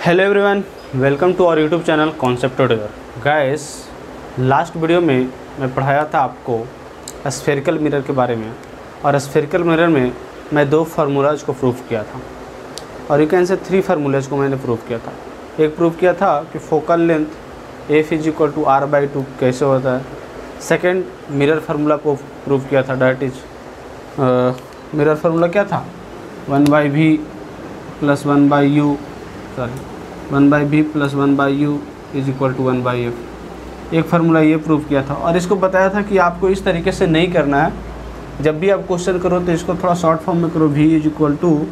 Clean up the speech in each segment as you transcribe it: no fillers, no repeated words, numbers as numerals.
Hello everyone, welcome to our YouTube channel concept tutor. Guys, last video में मैं पढ़ाया था आपको स्फेरिकल मिरर के बारे में, और स्फेरिकल मिरर में मैं दो फार्मूलाज को प्रूफ किया था, और यू कैन से 3 फार्मूलाज को मैंने प्रूफ किया था। एक प्रूफ किया था कि focal length f is equal to r by 2 कैसे होता है। सेकेंड मिरर फार्मूला को प्रूफ किया था, डैट इज मिरर फार्मूला क्या था, 1/v plus 1/u, sorry 1/v plus 1/u is equal to 1/f। एक फार्मूला ये प्रूव किया था, और इसको बताया था कि आपको इस तरीके से नहीं करना है। जब भी आप क्वेश्चन करो तो इसको थोड़ा शॉर्ट फॉर्म में करो, v is equal to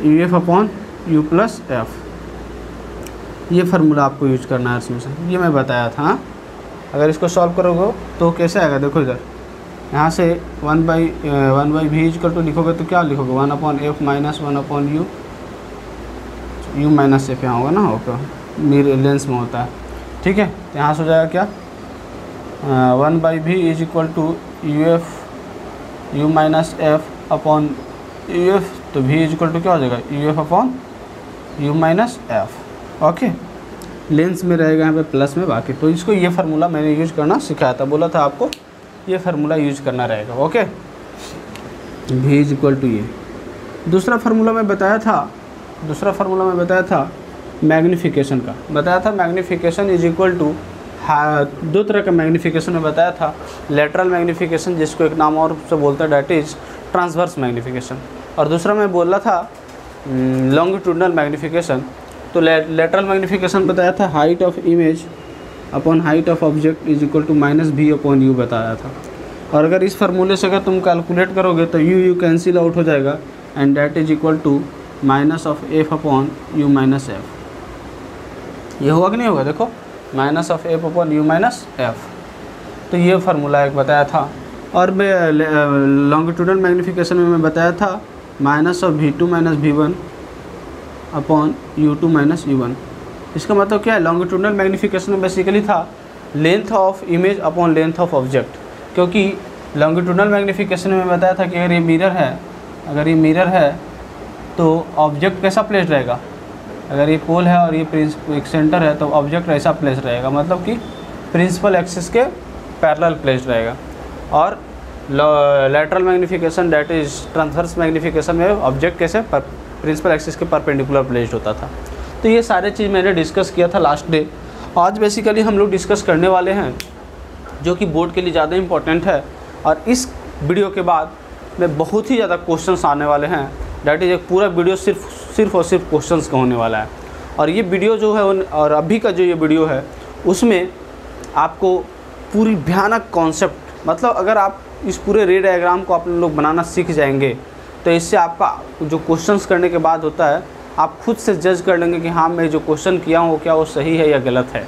uf upon u plus f। ये फार्मूला आपको यूज करना है इसमें से, ये मैं बताया था। अगर इसको सॉल्व करोगे तो कैसे आएगा, देखो इधर यहाँ से 1/v इज इक्वल टू लिखोगे तो क्या लिखोगे, 1/f minus 1/u, u minus F यहाँ होगा ना, ओके मिरर लेंस में होता है, ठीक है। तो यहाँ से हो जाएगा क्या, 1/v is equal to u minus f upon uf, तो v इज इक्वल टू क्या हो जाएगा, uf upon u minus f, okay. Lens में रहेगा यहाँ पे प्लस में बाकी। तो इसको ये फार्मूला मैंने यूज करना सिखाया था, बोला था आपको ये फार्मूला यूज करना रहेगा, okay. v is equal to ये। दूसरा फार्मूला मैं बताया था मैग्नीफिकेशन का, बताया था मैग्नीफिकेशन इज इक्वल टू, दो तरह का मैग्नीफिकेशन में बताया था। लेटरल मैग्नीफिकेशन, जिसको एक नाम और से बोलते हैं, डैट इज ट्रांसवर्स मैग्नीफिकेशन, और दूसरा मैं बोला था लॉन्गिट्यूडनल मैग्नीफिकेशन। तो लेटरल मैग्नीफिकेशन बताया था height of image upon height of object is equal to -v upon u बताया था। और अगर इस फार्मूले से अगर तुम कैलकुलेट करोगे तो u कैंसिल आउट हो जाएगा, and that is equal to minus of f upon u minus f। ये होगा कि नहीं होगा, देखो minus of f upon u minus f। तो ये फार्मूला एक बताया था। और मैं लॉन्गिट्यूडनल मैग्नीफिकेशन में मैं बताया था minus of v2 minus v1 upon u2 minus u1। इसका मतलब क्या है, लॉन्गिट्यूडनल मैग्नीफिकेशन में बेसिकली था length of image upon length of object, क्योंकि लॉन्गिट्यूडनल मैग्नीफिकेशन में बताया था कि अगर ये मिरर है तो ऑब्जेक्ट कैसा प्लेस रहेगा, अगर ये पोल है और ये एक सेंटर है तो ऑब्जेक्ट ऐसा प्लेस रहेगा, मतलब कि प्रिंसिपल एक्सिस के पैरेलल प्लेस रहेगा। और lateral magnification that is transverse magnification में ऑब्जेक्ट कैसे प्रिंसिपल एक्सिस के परपेंडिकुलर प्लेस्ड होता था। तो ये सारे चीज़ मैंने डिस्कस किया था लास्ट डे। आज बेसिकली हम लोग डिस्कस करने वाले हैं जो कि बोर्ड के लिए ज़्यादा इम्पोर्टेंट है, और इस वीडियो के बाद में बहुत ही ज़्यादा क्वेश्चंस आने वाले हैं। डैट इज़ एक पूरा वीडियो सिर्फ और सिर्फ क्वेश्चंस का होने वाला है। और ये वीडियो जो है, और अभी का जो ये वीडियो है, उसमें आपको पूरी भयानक कॉन्सेप्ट, मतलब अगर आप इस पूरे रे डायग्राम को आप लोग बनाना सीख जाएंगे तो इससे आपका जो क्वेश्चंस करने के बाद होता है, आप खुद से जज कर लेंगे कि हाँ मैं जो क्वेश्चन किया हूँ क्या वो सही है या गलत है।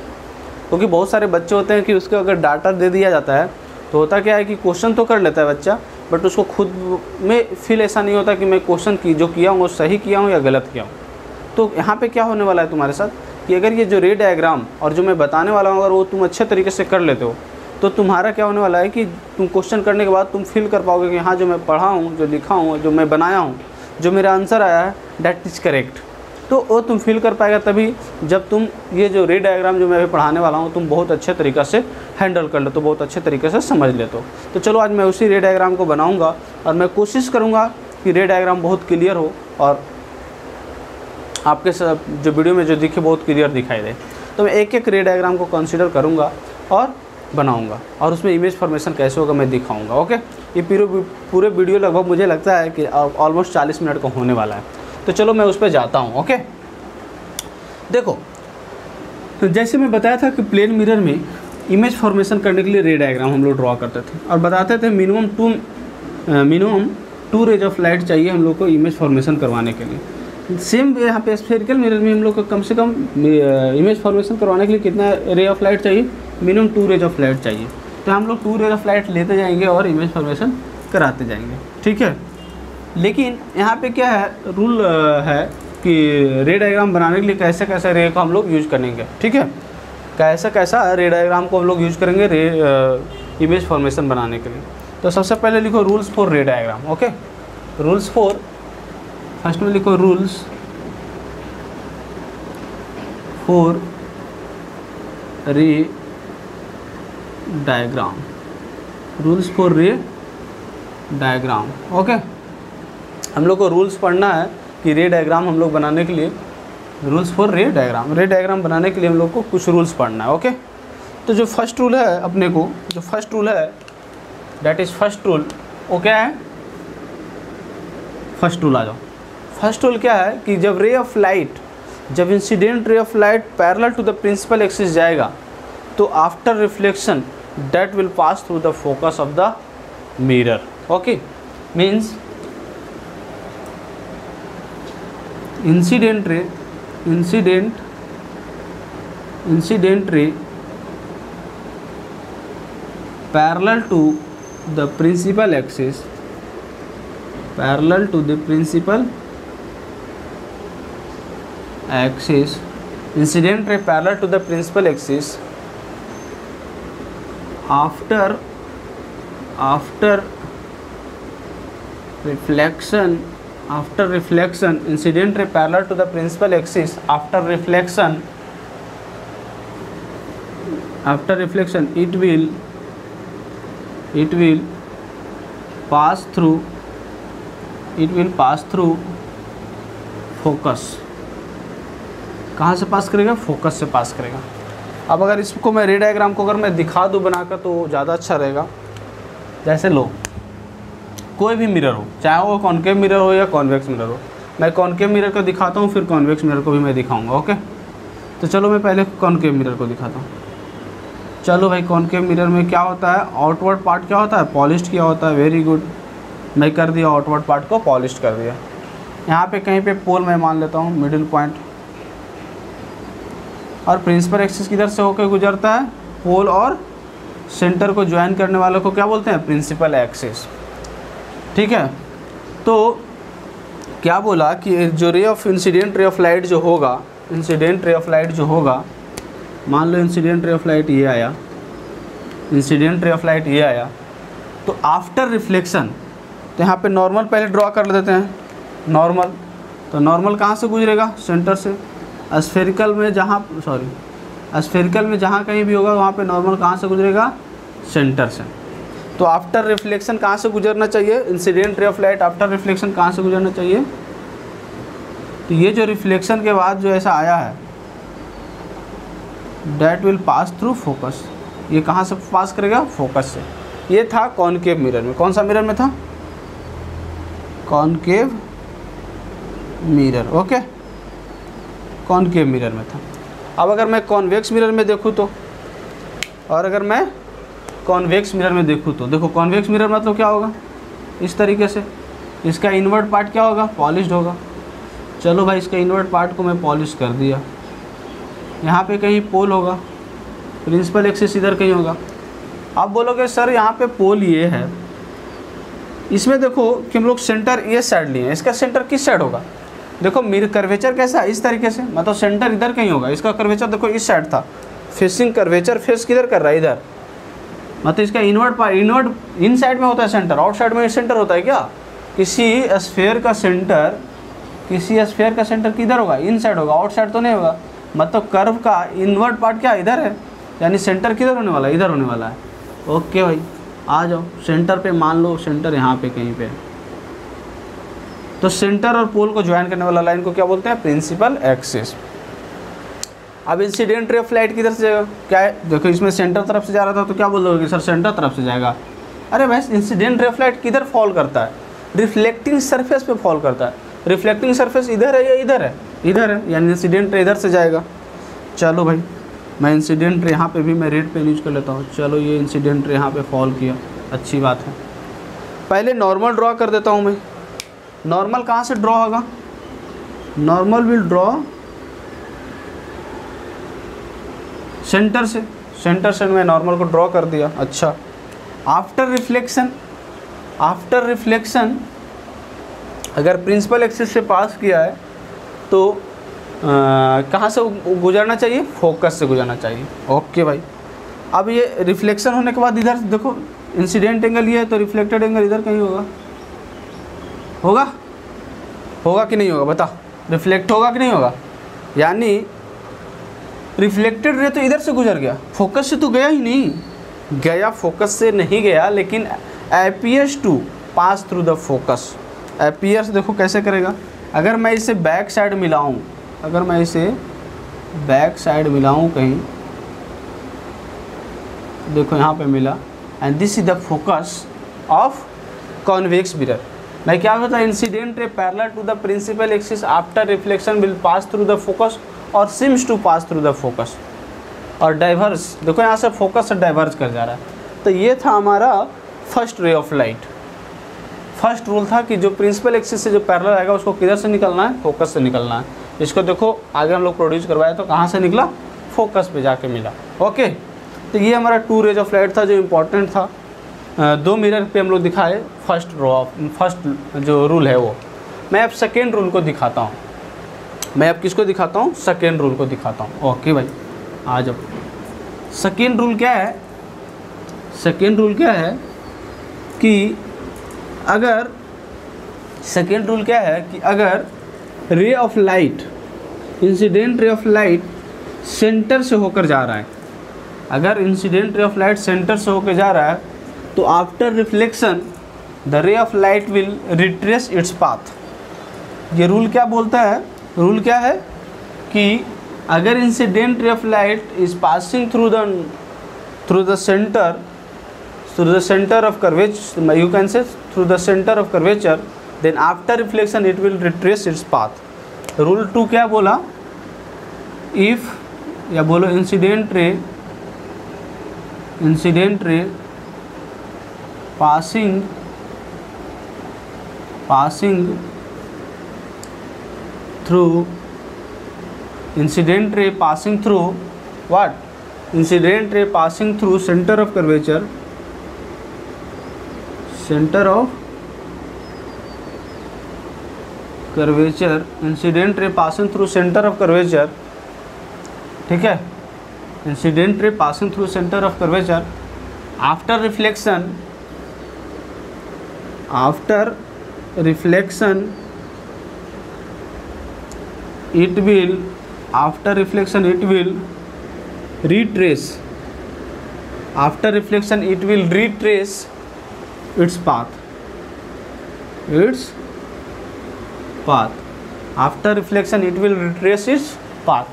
क्योंकि बहुत सारे बच्चे होते हैं कि उसको अगर डाटा दे दिया जाता है तो होता क्या है कि क्वेश्चन तो कर लेता है बच्चा, बट उसको खुद में फील ऐसा नहीं होता कि मैं क्वेश्चन जो किया हूँ वो सही किया हूँ या गलत किया हूँ। तो यहाँ पे क्या होने वाला है तुम्हारे साथ कि अगर ये जो रे डायग्राम और जो मैं बताने वाला हूँ अगर वो तुम अच्छे तरीके से कर लेते हो तो तुम्हारा क्या होने वाला है कि तुम क्वेश्चन करने के बाद तुम फील कर पाओगे कि हाँ जो मैं पढ़ा हूँ, जो लिखा हूँ, जो मैं बनाया हूँ, जो मेरा आंसर आया है डैट इज़ करेक्ट। तो वो तुम फील कर पाएगा तभी जब तुम ये जो रे डायग्राम जो मैं अभी पढ़ाने वाला हूँ तुम बहुत अच्छे तरीक़े से हैंडल कर लो, तो बहुत अच्छे तरीके से समझ लेते हो। तो चलो आज मैं उसी रे डायग्राम को बनाऊँगा, और मैं कोशिश करूँगा कि रे डायग्राम बहुत क्लियर हो और आपके जो वीडियो में जो दिखे बहुत क्लियर दिखाई दे। तो मैं एक एक रे डायग्राम को कंसिडर करूँगा और बनाऊँगा, और उसमें इमेज फॉर्मेशन कैसे होगा मैं दिखाऊँगा, ओके। ये पूरे वीडियो लगभग मुझे लगता है कि ऑलमोस्ट 40 मिनट का होने वाला है। तो चलो मैं उस पर जाता हूँ, ओके। देखो, तो जैसे मैं बताया था कि प्लेन मिरर में इमेज फॉर्मेशन करने के लिए रे डायग्राम हम लोग ड्रॉ करते थे, और बताते थे मिनिमम 2 रेज ऑफ लाइट चाहिए हम लोग को इमेज फॉर्मेशन करवाने के लिए। सेम यहाँ पे स्फेरिकल मिरर में हम लोग को कम से कम इमेज फॉर्मेशन करवाने के लिए कितना रे ऑफ लाइट चाहिए, मिनिमम 2 रेज ऑफ लाइट चाहिए। तो हम लोग 2 रेज ऑफ लाइट लेते जाएंगे और इमेज फॉर्मेशन कराते जाएंगे, ठीक है। लेकिन यहाँ पे क्या है, रूल है कि रे डायग्राम बनाने के लिए कैसे कैसे रे को हम लोग यूज करेंगे, ठीक है। कैसा रे डायग्राम को हम लोग यूज करेंगे इमेज फॉर्मेशन बनाने के लिए। तो सबसे पहले लिखो रूल्स फॉर रे diagram, okay. Rules for, first में लिखो रूल्स फॉर रे डायग्राम, रूल्स फॉर रे डायग्राम। ओके, हम लोग को रूल्स पढ़ना है कि रे डायग्राम हम लोग बनाने के लिए, रूल्स फॉर रे डायग्राम बनाने के लिए हम लोग को कुछ रूल्स पढ़ना है। ओके, तो जो फर्स्ट रूल है अपने को, जो फर्स्ट रूल है दैट इज़ फर्स्ट रूल, वो क्या है? फर्स्ट रूल आ जाओ। फर्स्ट रूल क्या है कि जब रे ऑफ लाइट, जब incident ray of light parallel to the principal axis जाएगा तो after reflection that will pass through the focus of the mirror. Okay, means incident ray parallel to the principal axis, incident ray parallel to the principal axis after reflection, incident ray parallel to the principal axis after reflection it will pass through focus। कहाँ से pass करेगा? Focus से pass करेगा। अब अगर इसको मैं रे डायग्राम को अगर मैं दिखा दूँ बनाकर तो ज़्यादा अच्छा रहेगा। जैसे लो, कोई भी मिरर हो, चाहे वो कॉनकेव मिरर हो या कॉन्वेक्स मिरर हो, मैं कॉनकेव मिरर को दिखाता हूँ, फिर कॉन्वेक्स मिरर को भी मैं दिखाऊंगा। ओके, तो चलो मैं पहले कॉनकेव मिरर को दिखाता हूँ। चलो भाई, कॉनकेव मिरर में क्या होता है? आउटवर्ड पार्ट क्या होता है? पॉलिश्ड किया होता है। वेरी गुड, मैं कर दिया आउटवर्ड पार्ट को पॉलिश्ड कर दिया। यहाँ पे कहीं पे पोल मैं मान लेता हूँ, मिडिल पॉइंट, और प्रिंसिपल एक्सिस किधर से होकर गुजरता है? पोल और सेंटर को ज्वाइन करने वालों को क्या बोलते हैं? Principal axis. ठीक है, तो क्या बोला कि जो ray of incident ray of light जो होगा, मान लो इंसिडेंट रे ऑफ लाइट ये आया, तो आफ्टर रिफ्लेक्शन, तो यहाँ पे नॉर्मल पहले ड्रॉ कर लेते हैं। नॉर्मल, तो नॉर्मल कहाँ से गुजरेगा? सेंटर से। स्फेरिकल में जहाँ कहीं भी होगा वहाँ पे नॉर्मल कहाँ से गुजरेगा? सेंटर से। तो आफ्टर रिफ्लेक्शन कहाँ से गुजरना चाहिए? Incident ray of light after reflection कहाँ से गुजरना चाहिए? तो ये जो रिफ्लेक्शन के बाद जो ऐसा आया है, that will pass through focus, ये कहाँ से पास करेगा? फोकस से। ये था कॉनकेव मिरर में। कौन सा मिरर में था? Concave mirror. Okay, concave mirror में था। अब अगर मैं कॉन्वेक्स मिरर में देखूँ तो, और अगर मैं कॉन्वेक्स मिरर में देखूँ तो, देखो कॉन्वेक्स मिरर मतलब क्या होगा? इस तरीके से इसका इनवर्ट पार्ट क्या होगा? पॉलिश्ड होगा। चलो भाई, इसका इनवर्ट पार्ट को मैं पॉलिश कर दिया। यहाँ पे कहीं पोल होगा, प्रिंसिपल एक्सिस इधर कहीं होगा। आप बोलोगे सर यहाँ पे पोल ये है, इसमें देखो कि हम लोग सेंटर ये साइड लिए हैं, इसका सेंटर किस साइड होगा? देखो मेरे कर्वेचर कैसा है? इस तरीके से, मतलब सेंटर इधर कहीं होगा। इसका कर्वेचर देखो इस साइड था, फेसिंग कर्वेचर फेस किधर कर रहा है? इधर। मतलब इसका इनवर्ट इन साइड में होता है सेंटर, आउट साइड में सेंटर होता है क्या? किसी स्फेयर का सेंटर किधर होगा? इन साइड होगा, आउट साइड तो नहीं होगा। मतलब कर्व का इनवर्ट पार्ट क्या इधर है, यानी सेंटर किधर होने वाला है? इधर होने वाला है। ओके भाई, आ जाओ सेंटर पे। मान लो सेंटर यहाँ पे कहीं पे, तो सेंटर और पोल को ज्वाइन करने वाला लाइन को क्या बोलते हैं? Principal axis. अब इंसिडेंट रे ऑफ लाइट किधर से जाएगा? क्या है, देखो इसमें सेंटर तरफ से जा रहा था, तो क्या बोल दोगे सर सेंटर तरफ से जाएगा? अरे भाई, इंसिडेंट रे ऑफ लाइट किधर फॉल करता है? रिफ्लेक्टिंग सरफेस पे फॉल करता है। रिफ्लेक्टिंग सरफेस इधर है या इधर है? इधर है, यानी इंसिडेंट रे इधर से जाएगा। चलो भाई, मैं इंसिडेंट रे यहाँ पे भी मैं रेड पेन यूज कर लेता हूँ। चलो ये इंसिडेंट रे यहाँ पे फॉल किया, अच्छी बात है। पहले नॉर्मल ड्रॉ कर देता हूँ मैं। नॉर्मल कहाँ से ड्रॉ होगा? नॉर्मल विल ड्रॉ सेंटर से। सेंटर से मैं नॉर्मल को ड्रॉ कर दिया। अच्छा, आफ्टर रिफ्लेक्शन अगर प्रिंसिपल एक्सिस से पास किया है तो कहाँ से गुजरना चाहिए? फोकस से गुजरना चाहिए। ओके भाई, अब ये रिफ्लेक्शन होने के बाद इधर देखो इंसिडेंट एंगल ये है, तो रिफ्लेक्टेड एंगल इधर कहीं होगा। होगा कि नहीं होगा? बता, रिफ्लेक्ट होगा कि नहीं होगा? यानी रिफ्लेक्टेड रे तो इधर से गुजर गया, फोकस से तो गया ही नहीं, गया फोकस से नहीं गया, लेकिन appears to pass through the focus. Appears देखो कैसे करेगा, अगर मैं इसे बैक साइड मिलाऊं, अगर मैं इसे बैक साइड मिलाऊं कहीं, देखो यहाँ पे मिला, and this is the focus of convex mirror. मैं क्या होता है, incident ray parallel to the principal axis after reflection will pass through the focus और seems to pass through the focus और डाइवर्स, देखो यहाँ से फोकस से डाइवर्स कर जा रहा है। तो ये था हमारा first ray of light. First rule था कि जो प्रिंसिपल एक्सिस से जो पैरेलल आएगा उसको किधर से निकलना है, फोकस से निकलना है। इसको देखो आगे हम लोग प्रोड्यूस करवाए तो कहाँ से निकला, फोकस पे जाके मिला। ओके, तो ये हमारा 2 रेज ऑफ लाइट था जो इम्पोर्टेंट था। 2 मिरर पे हम लोग दिखाए फर्स्ट जो रूल है वो। मैं अब सेकेंड रूल को दिखाता हूँ, मैं अब किसको दिखाता हूँ, सेकेंड रूल को दिखाता हूँ। ओके भाई आ जाओ। सेकेंड रूल क्या है, सेकेंड रूल क्या है कि अगर सेकेंड रूल क्या है कि अगर रे of light, incident ray of light centre से होकर जा रहा है, अगर incident ray of light centre से होकर जा रहा है तो after reflection the ray of light will retrace its path. ये रूल क्या बोलता है, रूल क्या है कि अगर incident ray of light is passing through the centre of curvature, you can say through the center of curvature, then after reflection it will retrace its path. Rule 2 क्या बोला, if या बोलो incident ray passing through, incident ray passing through what, incident ray passing through centre of curvature, centre of curvature, incident ray passing through centre of curvature, ठीक है, incident ray passing through centre of curvature after reflection it will retrace, after reflection it will retrace its path, after reflection it will retrace its path।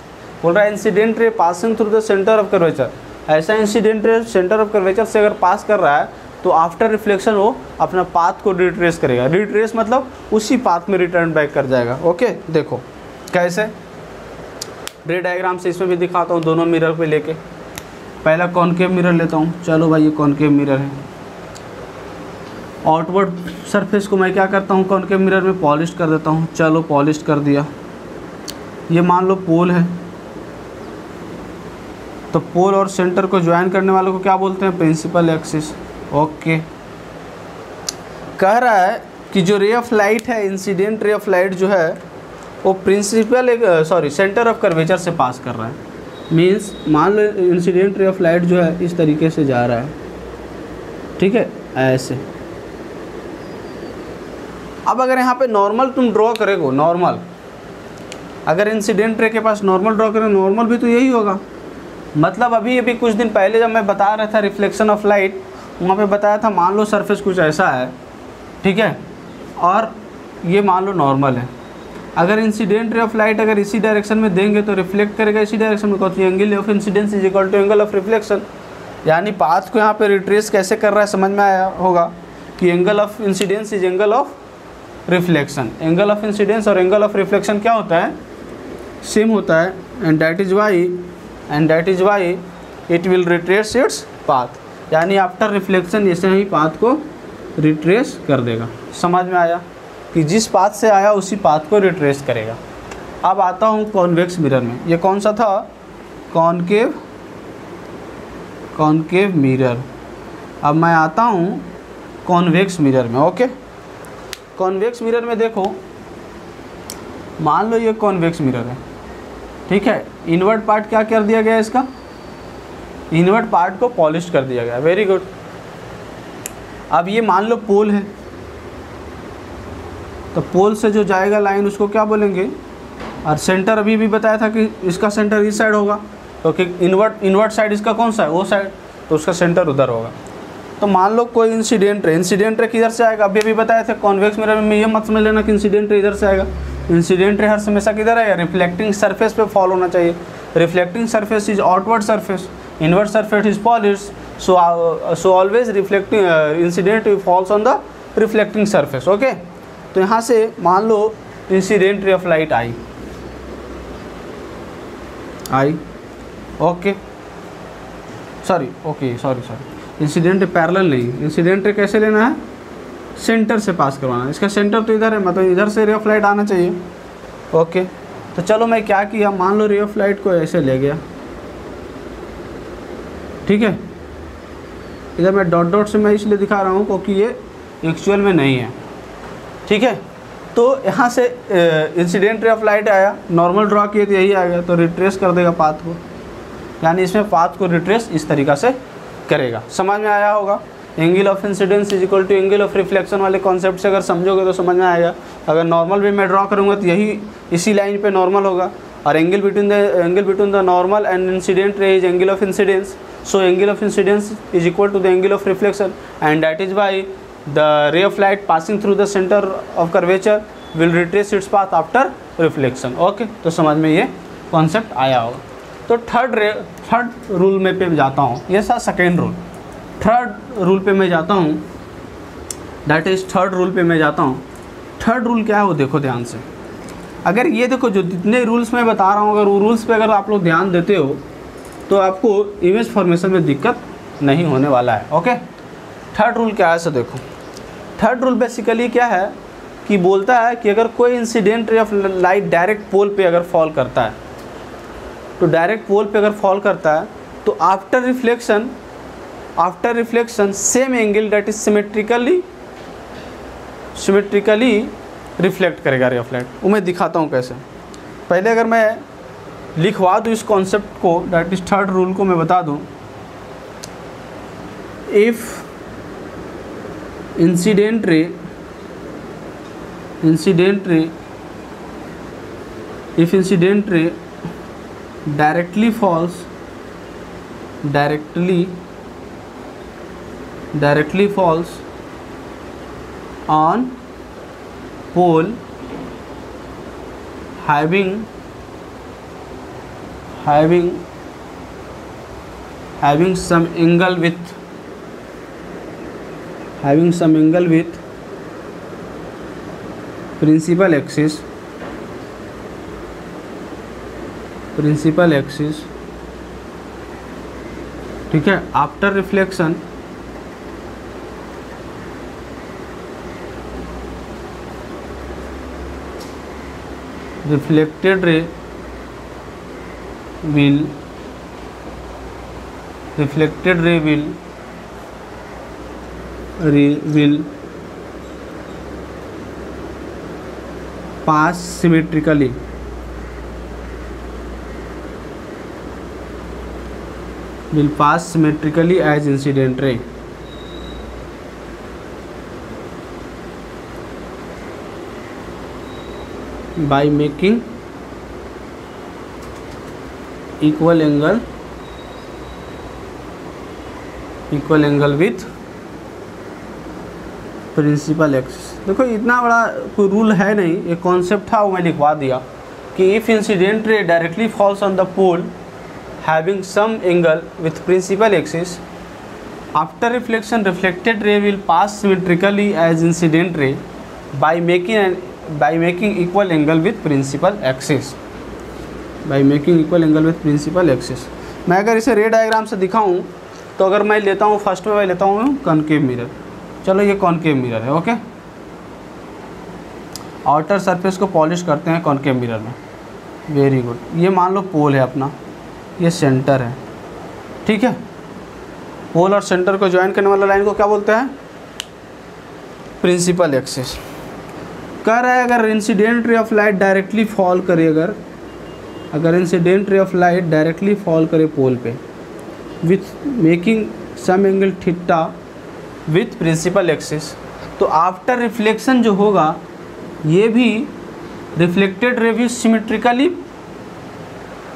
बोल रहा है incident ray passing through the centre of curvature, ऐसा incident ray centre of curvature से अगर पास कर रहा है तो आफ्टर रिफ्लेक्शन वो अपना पाथ को रिट्रेस करेगा। रिट्रेस मतलब उसी पाथ में रिटर्न बैक कर जाएगा। ओके, देखो कैसे, रे डायग्राम से इसमें भी दिखाता हूँ दोनों मिरर पे लेके। पहला कॉनकेव मिरर लेता हूँ, चलो भाई ये कॉनकेव मिरर है। आउटवर्ड सरफेस को मैं क्या करता हूँ, कॉनकेव मिरर में पॉलिश कर देता हूँ। चलो पॉलिश कर दिया। ये मान लो पोल है, तो पोल और सेंटर को ज्वाइन करने वालों को क्या बोलते हैं, प्रिंसिपल एक्सिस। ओके, कह रहा है कि जो रे ऑफ लाइट है, इंसिडेंट रे ऑफ लाइट जो है वो सेंटर ऑफ कर्वेचर से पास कर रहा है। मींस मान लो इंसिडेंट रे ऑफ लाइट जो है इस तरीके से जा रहा है, ठीक है, ऐसे। अब अगर यहाँ पे नॉर्मल तुम ड्रॉ करेगो, नॉर्मल, अगर इंसिडेंट रे के पास नॉर्मल ड्रॉ करें, नॉर्मल भी तो यही होगा। मतलब अभी कुछ दिन पहले जब मैं बता रहा था रिफ्लेक्शन ऑफ लाइट, वहाँ पे बताया था मान लो सरफेस कुछ ऐसा है, ठीक है, और ये मान लो नॉर्मल है। अगर इंसिडेंट रे ऑफ लाइट अगर इसी डायरेक्शन में देंगे तो रिफ्लेक्ट करेगा इसी डायरेक्शन में, तो angle of incidence is equal to angle of reflection. यानी पाथ को यहाँ पे रिट्रेस कैसे कर रहा है समझ में आया होगा कि angle of incidence is angle of reflection. Angle of incidence और एंगल ऑफ रिफ्लेक्शन क्या होता है, सेम होता है। And that is why it will retrace its path. यानी आफ्टर रिफ्लेक्शन ऐसे ही पाथ को रिट्रेस कर देगा। समझ में आया कि जिस पाथ से आया उसी पाथ को रिट्रेस करेगा। अब आता हूँ कॉन्वेक्स मिरर में। ये कौन सा था, कॉनकेव मिरर। अब मैं आता हूँ कॉन्वेक्स मिरर में। ओके, कॉन्वेक्स मिरर में देखो, मान लो ये कॉन्वेक्स मिरर है, ठीक है। इनवर्ट पार्ट क्या कर दिया गया, इसका इनवर्ट पार्ट को पॉलिश कर दिया गया। Very good. अब ये मान लो पोल है, तो पोल से जो जाएगा लाइन उसको क्या बोलेंगे, और सेंटर अभी भी बताया था कि इसका सेंटर इस साइड होगा, क्योंकि इनवर्ट साइड इसका कौन सा है, वो साइड, तो उसका सेंटर उधर होगा। तो मान लो कोई इंसिडेंट रे किधर से आएगा, अभी बताए थे कॉन्वेक्स मिरर में ये मत समझ लेना कि इंसिडेंट रे इधर से आएगा। इंसिडेंट रे हर हमेशा किधर आएगा, रिफ्लेक्टिंग सरफेस पे फॉल होना चाहिए। Reflecting surface is outward surface, invert surface is polish, so always reflecting incident falls on the reflecting surface. Okay, तो यहाँ से मान लो इंसिडेंट रे ऑफ लाइट आई, okay sorry incident ray parallel नहीं, इंसिडेंट रे कैसे लेना है, सेंटर से पास करवाना है। इसका सेंटर तो इधर है, मतलब इधर से रे ऑफ लाइट आना चाहिए। ओके, तो चलो मैं क्या किया, मान लो रे ऑफ लाइट को ऐसे ले गया, ठीक है। इधर मैं डॉट डॉट से मैं इसलिए दिखा रहा हूँ क्योंकि ये एक्चुअल में नहीं है, ठीक है। तो यहाँ से इंसिडेंट रे ऑफ लाइट आया, नॉर्मल ड्रॉ किए तो यही आएगा, तो रिट्रेस कर देगा पाथ को, यानी इसमें पाथ को रिट्रेस इस तरीक़ा से करेगा। समझ में आया होगा। Angle of incidence is equal to angle of reflection वाले कॉन्सेप्ट से अगर समझोगे तो समझ में आएगा। अगर नॉर्मल वे में ड्रॉ करूँगा तो यही इसी लाइन पे नॉर्मल होगा, और angle between the normal and incident ray is angle of incidence, so angle of incidence is equal to the angle of reflection, and that is why the ray of light passing through the centre of curvature will retrace its path after reflection. Okay, तो समझ में ये concept आया होगा। तो third rule में पे जाता हूँ, ये था सेकेंड रूल। थर्ड रूल पे मैं जाता हूँ, दैट इज़ थर्ड रूल पे मैं जाता हूँ। थर्ड रूल क्या है वो देखो ध्यान से। अगर ये देखो जो जितने रूल्स मैं बता रहा हूँ, अगर वो रूल्स पे अगर आप लोग ध्यान देते हो तो आपको इमेज फॉर्मेशन में दिक्कत नहीं होने वाला है। ओके, थर्ड रूल क्या है सो देखो। थर्ड रूल बेसिकली क्या है कि बोलता है कि अगर कोई incident ray of light direct पोल पे अगर फॉल करता है, तो डायरेक्ट पोल पे अगर फॉल करता है तो after reflection same angle that is symmetrically reflect करेगा रे ऑफ लाइट। वो मैं दिखाता हूँ कैसे। पहले अगर मैं लिखवा दूँ इस कॉन्सेप्ट को, दैट इज थर्ड रूल को मैं बता दूँ। If incident ray directly falls on pole having some angle with principal axis, ठीक है। After reflection reflected ray will pass symmetrically as incident ray. By making equal angle with principal axis. देखो इतना बड़ा कोई रूल है नहीं, एक concept था वो मैं लिखवा दिया कि if incident ray directly falls on the pole having some angle with principal axis, after reflection reflected ray will pass symmetrically as incident ray by making equal angle with principal axis. मैं अगर इसे रे diagram से दिखाऊं तो अगर मैं लेता हूं फर्स्ट में मैं लेता हूं कॉनकेव मिरर। चलो ये कॉनकेव मिरर है, ओके। आउटर सरफेस को पॉलिश करते हैं कॉनकेव मिरर में। Very good. ये मान लो पोल है अपना, ये सेंटर है, ठीक है। पोल और सेंटर को ज्वाइन करने वाला लाइन को क्या बोलते हैं? Principal axis. कह रहा है अगर incident ray of light directly fall करे, अगर incident ray of light directly fall करे पोल पे with making some angle theta with principal axis, तो आफ्टर रिफ्लेक्शन जो होगा ये भी रिफ्लेक्टेड रे भी सिमेट्रिकली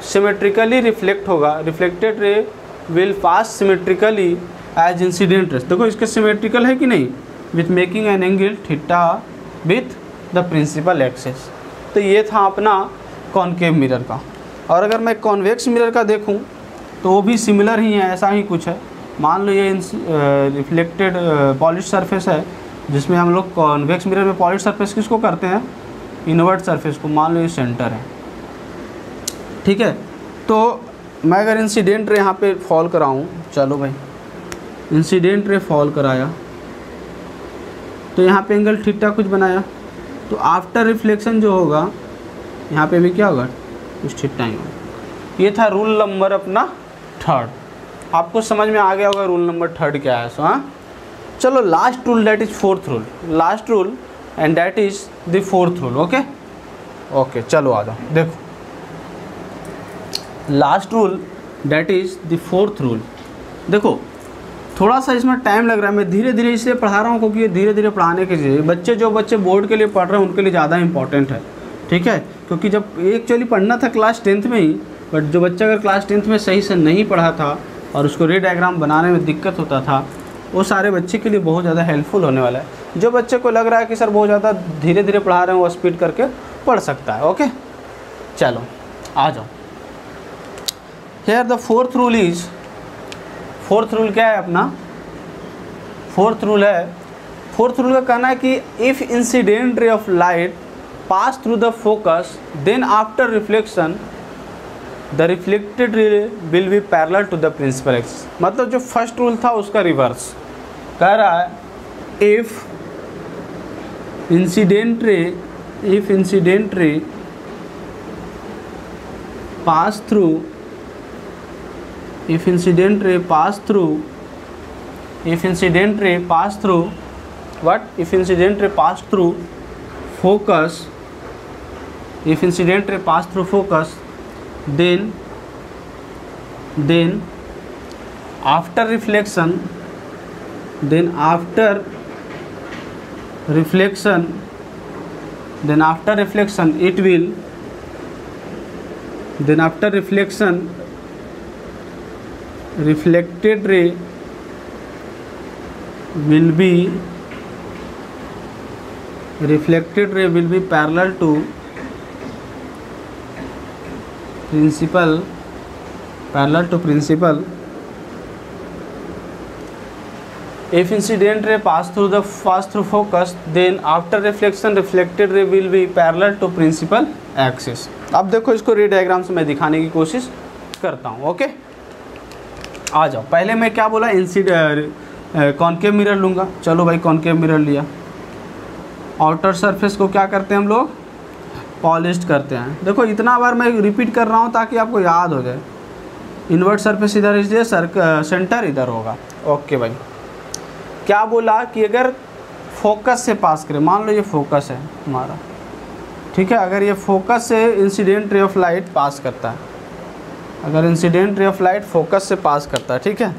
सिमेट्रिकली रिफ्लेक्ट होगा, reflected ray will pass symmetrically as incident rays. देखो इसके सिमेट्रिकल है कि नहीं, with making an angle theta with the principal axis. तो ये था अपना कॉनकेव मिरर का। और अगर मैं कॉन्वेक्स मिरर का देखूं तो वो भी सिमिलर ही है, ऐसा ही कुछ है। मान लो ये रिफ्लेक्टेड पॉलिश सरफेस है, जिसमें हम लोग कॉन्वेक्स मिरर में पॉलिश सरफेस किसको करते हैं, इनवर्ट सरफेस को। मान लो ये सेंटर है, ठीक है। तो मैं अगर इंसिडेंट रे यहाँ पे फॉल कराऊँ, चलो भाई इंसिडेंट रे फॉल कराया तो यहाँ पे एंगल थीटा कुछ बनाया, तो आफ्टर रिफ्लेक्शन जो होगा यहाँ पे भी क्या होगा, कुछ थीटा ही होगा। ये था रूल नंबर अपना थर्ड। आपको समझ में आ गया होगा रूल नंबर थर्ड क्या है। सो हाँ, चलो last rule, that is fourth rule, last rule and that is the fourth rule. Okay okay, चलो आ जाओ। देखो last rule that is the fourth rule. देखो थोड़ा सा इसमें टाइम लग रहा है, मैं धीरे धीरे इसलिए पढ़ा रहा हूँ क्योंकि ये धीरे धीरे पढ़ाने के लिए बच्चे बोर्ड के लिए पढ़ रहे हैं उनके लिए ज़्यादा इंपॉर्टेंट है, ठीक है। क्योंकि जब एक्चुअली पढ़ना था क्लास 10th में ही, बट जो बच्चा अगर क्लास 10th में सही से नहीं पढ़ा था और उसको रे डायग्राम बनाने में दिक्कत होता था, वो सारे बच्चे के लिए बहुत ज़्यादा हेल्पफुल होने वाला है। जो बच्चे को लग रहा है कि सर बहुत ज़्यादा धीरे धीरे पढ़ा रहे हैं, वो स्पीड करके पढ़ सकता है। ओके चलो आ जाओ। Here the fourth rule is, fourth rule क्या है अपना, फोर्थ रूल है, फोर्थ रूल का कहना है कि if incident ray of light pass through the focus then after reflection the reflected ray will be parallel to the principal axis. मतलब जो फर्स्ट रूल था उसका रिवर्स कह रहा है, इफ़ इंसिडेंट रे pass through, if incident ray pass through what, if incident ray pass through focus, if incident ray pass through focus then after reflection it will, then after reflection reflected ray will be parallel to principal if incident ray pass through focus then after reflection reflected ray will be parallel to principal axis। अब देखो इसको रे diagram से मैं दिखाने की कोशिश करता हूँ। ओके आ जाओ। पहले मैं क्या बोला, कॉनकेव मिरर लूँगा। चलो भाई कॉनकेव मिरर लिया। आउटर सरफेस को क्या करते हैं हम लोग, पॉलिश्ड करते हैं। देखो इतना बार मैं रिपीट कर रहा हूँ ताकि आपको याद हो जाए। इन्वर्ट सरफेस इधर, इसलिए सेंटर इधर होगा। ओके भाई, क्या बोला कि अगर फोकस से पास करें, मान लो ये फोकस है हमारा, ठीक है। अगर ये फोकस से इंसिडेंट रे ऑफ लाइट पास करता है, अगर incident ray of light focus से पास करता है, ठीक है।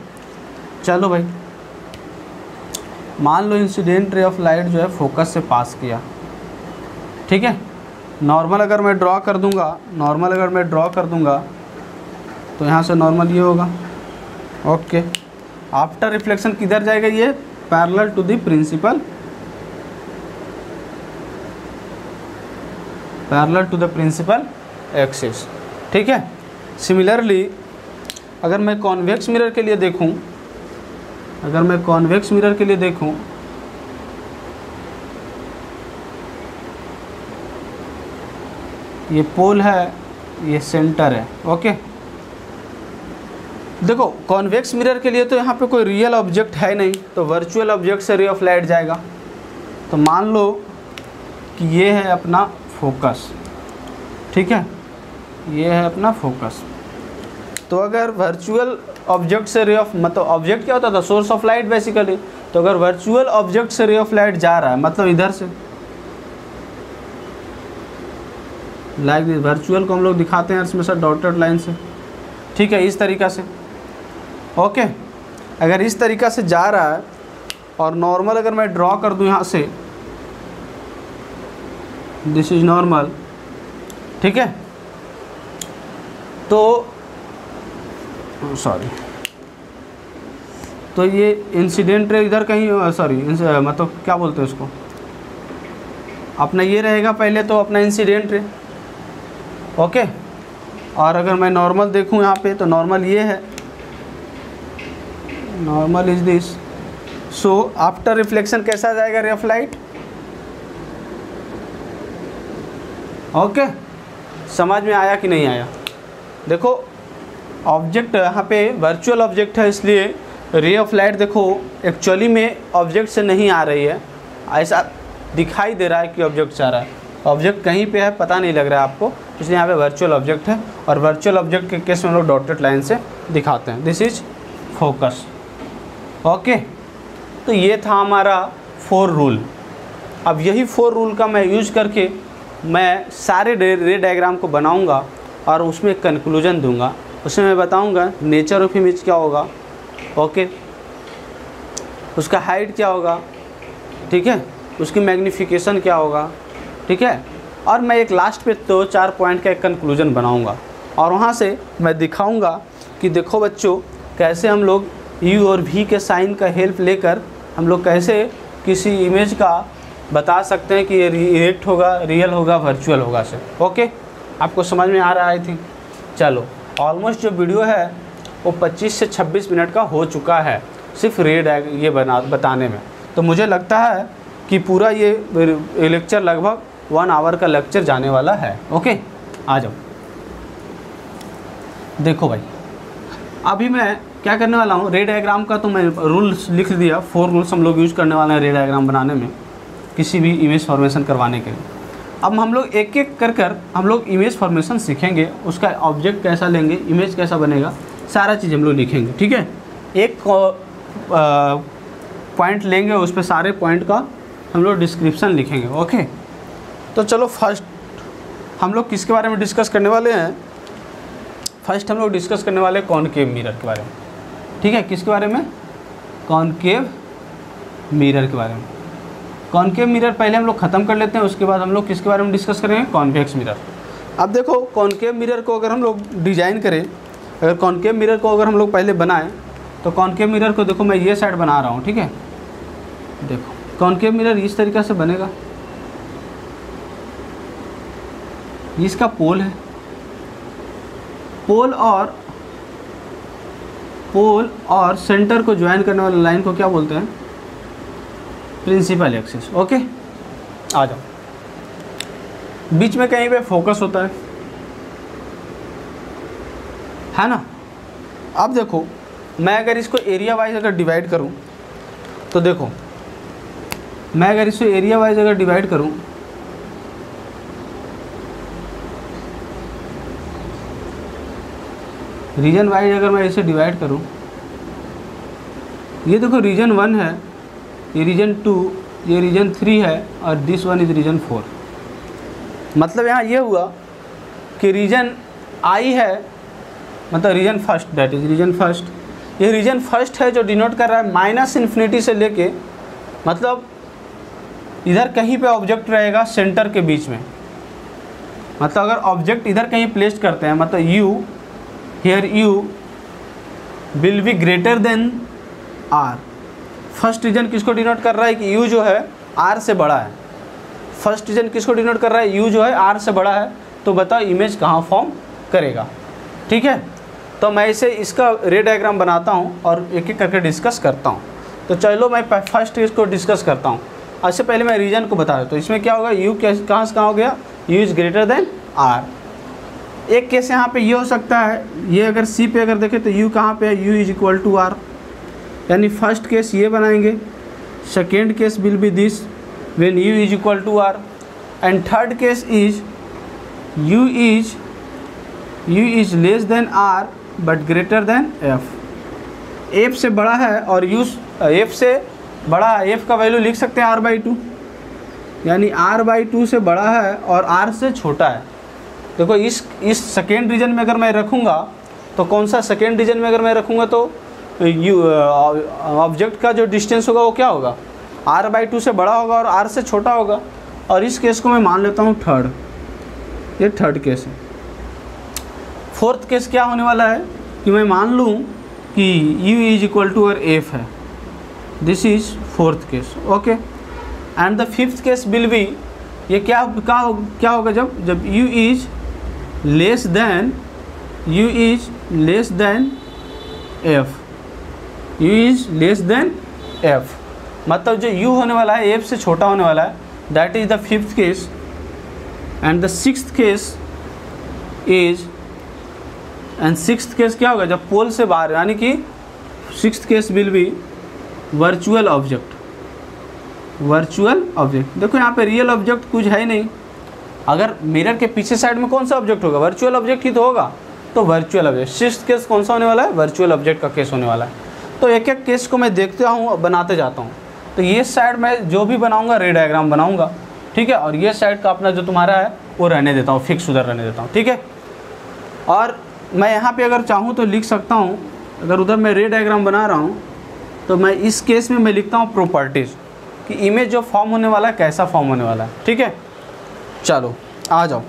चलो भाई मान लो इंसिडेंट रे ऑफ लाइट जो है फोकस से पास किया, ठीक है। नॉर्मल अगर मैं ड्रॉ कर दूंगा तो यहाँ से नॉर्मल ये होगा। ओके आफ्टर रिफ्लेक्शन किधर जाएगा, ये parallel to the principal axis, ठीक है। सिमिलरली अगर मैं कॉन्वेक्स मिरर के लिए देखूं, ये पोल है, ये सेंटर है। ओके देखो कॉन्वेक्स मिरर के लिए तो यहाँ पे कोई रियल ऑब्जेक्ट है नहीं, तो वर्चुअल ऑब्जेक्ट से रे ऑफ लाइट जाएगा। तो मान लो कि ये है अपना फोकस, ठीक है, ये है अपना फोकस। तो अगर वर्चुअल ऑब्जेक्ट से रे ऑफ, मतलब ऑब्जेक्ट क्या होता था, सोर्स ऑफ लाइट बेसिकली। तो अगर वर्चुअल ऑब्जेक्ट से रे ऑफ लाइट जा रहा है, मतलब इधर से, लाइक दिस, वर्चुअल को हम लोग दिखाते हैं इसमें सर डॉटेड लाइन से, ठीक है, इस तरीक़ा से। ओके अगर इस तरीक़ा से जा रहा है और नॉर्मल अगर मैं ड्रॉ कर दूं यहाँ से, दिस इज नॉर्मल, ठीक है। तो सॉरी, तो ये इंसिडेंट रे इधर कहीं, सॉरी मतलब क्या बोलते हैं उसको, अपना ये रहेगा पहले तो अपना इंसिडेंट रे, ओके। और अगर मैं नॉर्मल देखूं यहाँ पे तो नॉर्मल ये है, normal is this. So after reflection कैसा जाएगा रे ऑफ लाइट, ओके। समझ में आया कि नहीं आया? देखो ऑब्जेक्ट यहाँ पे वर्चुअल ऑब्जेक्ट है, इसलिए रे ऑफ लाइट देखो एक्चुअली में ऑब्जेक्ट से नहीं आ रही है, ऐसा दिखाई दे रहा है कि ऑब्जेक्ट से आ रहा है, ऑब्जेक्ट कहीं पे है पता नहीं लग रहा है आपको, इसलिए यहाँ पे वर्चुअल ऑब्जेक्ट है। और वर्चुअल ऑब्जेक्ट के केस में हम लोग डॉटेड लाइन से दिखाते हैं, दिस इज फोकस, ओके। तो ये था हमारा 4 रूल। अब यही 4 रूल का मैं यूज करके मैं सारे रे डायग्राम को बनाऊंगा और उसमें कंक्लूजन दूंगा, उसमें मैं बताऊंगा नेचर ऑफ इमेज क्या होगा, ओके, उसका हाइट क्या होगा, ठीक है, उसकी मैग्नीफिकेशन क्या होगा, ठीक है। और मैं एक लास्ट पे 2-4 पॉइंट का एक कंक्लूजन बनाऊंगा और वहाँ से मैं दिखाऊंगा कि देखो बच्चों कैसे हम लोग यू और वी के साइन का हेल्प लेकर हम लोग कैसे किसी इमेज का बता सकते हैं कि ये रिएक्ट होगा, रियल होगा, वर्चुअल होगा से, ओके। आपको समझ में आ रहा है आई थिंक। चलो ऑलमोस्ट जो वीडियो है वो 25 से 26 मिनट का हो चुका है सिर्फ ये बताने में। तो मुझे लगता है कि पूरा ये लेक्चर लगभग 1 आवर का लेक्चर जाने वाला है, ओके। आ जाओ, देखो भाई अभी मैं क्या करने वाला हूँ, रे डायग्राम का तो मैं रूल्स लिख दिया, 4 रूल्स हम लोग यूज़ करने वाले हैं रे डायग्राम बनाने में, किसी भी इमेज फॉर्मेशन करवाने के लिए। अब हम लोग एक एक कर हम लोग इमेज फॉर्मेशन सीखेंगे, उसका ऑब्जेक्ट कैसा लेंगे, इमेज कैसा बनेगा, सारा चीज़ हम लोग लिखेंगे, ठीक है। एक पॉइंट लेंगे, उस पर सारे पॉइंट का हम लोग डिस्क्रिप्शन लिखेंगे, ओके। तो चलो फर्स्ट हम लोग किसके बारे में डिस्कस करने वाले हैं, फर्स्ट हम लोग डिस्कस करने वाले हैं कॉनकेव मिरर के बारे में, ठीक है। किसके बारे में, कॉनकेव मिरर के बारे में। कॉनकेव मिरर पहले हम लोग ख़त्म कर लेते हैं, उसके बाद हम लोग किसके बारे में डिस्कस करेंगे, कॉन्वेक्स मिरर। अब देखो कॉनकेव मिरर को अगर हम लोग डिज़ाइन करें, अगर कॉनकेव मिरर को अगर हम लोग पहले बनाएं तो कॉनकेव मिरर को देखो मैं ये साइड बना रहा हूँ, ठीक है। देखो कॉनकेव मिरर इस तरीक़े से बनेगा, इसका पोल है, पोल और सेंटर को ज्वाइन करने वाली लाइन को क्या बोलते हैं, प्रिंसिपल एक्सिस, ओके। आ जाओ, बीच में कहीं पे फोकस होता है ना। अब देखो मैं अगर इसको एरिया वाइज अगर डिवाइड करूं तो देखो मैं अगर इसको एरिया वाइज अगर डिवाइड करूं रीजन वाइज अगर मैं इसे डिवाइड करूं, ये देखो रीजन 1 है, ये रीजन 2, ये रीजन 3 है और दिस वन इज रीजन 4। मतलब यहाँ ये हुआ कि रीजन आई है, मतलब region first, that is region first, ये रीजन फर्स्ट है जो डिनोट कर रहा है -इन्फिनिटी से लेके, मतलब इधर कहीं पे ऑब्जेक्ट रहेगा सेंटर के बीच में, मतलब अगर ऑब्जेक्ट इधर कहीं प्लेस करते हैं मतलब u, here u will be greater than r. First region किसको डिनोट कर रहा है कि यू जो है आर से बड़ा है, फर्स्ट रीजन किसको डिनोट कर रहा है, यू जो है आर से बड़ा है। तो बताओ इमेज कहाँ फॉर्म करेगा, ठीक है। तो मैं इसे इसका रे डायग्राम बनाता हूँ और एक एक करके डिस्कस करता हूँ। तो चलो मैं फर्स्ट इसको डिस्कस करता हूँ। इससे पहले मैं रीजन को बता देता हूँ। तो इसमें क्या होगा, यू कहाँ से कहाँ हो गया, u is greater than r. एक केस यहाँ पे ये हो सकता है, ये अगर सी पे अगर देखें तो यू कहाँ पे है, u is equal to r, यानी फर्स्ट केस ये बनाएंगे, second case will be this when u is equal to r, and third case is u is less than r but greater than f. F से बड़ा है और U F से बड़ा है, एफ का वैल्यू लिख सकते हैं r/2, यानी r/2 से बड़ा है और r से छोटा है। देखो इस सेकेंड रीजन में अगर मैं रखूँगा तो कौन सा सेकेंड रीजन में अगर मैं रखूँगा तो ऑब्जेक्ट का जो डिस्टेंस होगा वो क्या होगा, r/2 से बड़ा होगा और r से छोटा होगा। और इस केस को मैं मान लेता हूँ थर्ड, ये थर्ड केस है। फोर्थ केस क्या होने वाला है कि मैं मान लूँ कि u इज इक्वल टू और f है, this is fourth case, okay. And the fifth case will B, ये क्या होगा जब u is less then f, u is less then f, मतलब जो u होने वाला है f से छोटा होने वाला है, that is the fifth case. And the sixth case is, and sixth case क्या होगा जब पोल से बाहर, यानी कि sixth case will B virtual object. देखो यहाँ पे रियल ऑब्जेक्ट कुछ है ही नहीं, अगर मिरर के पीछे साइड में कौन सा ऑब्जेक्ट होगा, वर्चुअल ऑब्जेक्ट ही तो होगा, तो वर्चुअल ऑब्जेक्ट। सिक्स्थ केस कौन सा होने वाला है, वर्चुअल ऑब्जेक्ट का केस होने वाला है। तो एक एक केस को मैं देखता हूँ, बनाते जाता हूँ। तो ये साइड मैं जो भी बनाऊँगा रे डायग्राम बनाऊँगा, ठीक है, और ये साइड का अपना जो तुम्हारा है वो रहने देता हूँ, फिक्स उधर रहने देता हूँ, ठीक है। और मैं यहाँ पे अगर चाहूँ तो लिख सकता हूँ, अगर उधर मैं रे डायग्राम बना रहा हूँ तो मैं इस केस में मैं लिखता हूँ प्रॉपर्टीज़, कि इमेज जो फॉर्म होने वाला है कैसा फॉर्म होने वाला है, ठीक है। चलो आ जाओ।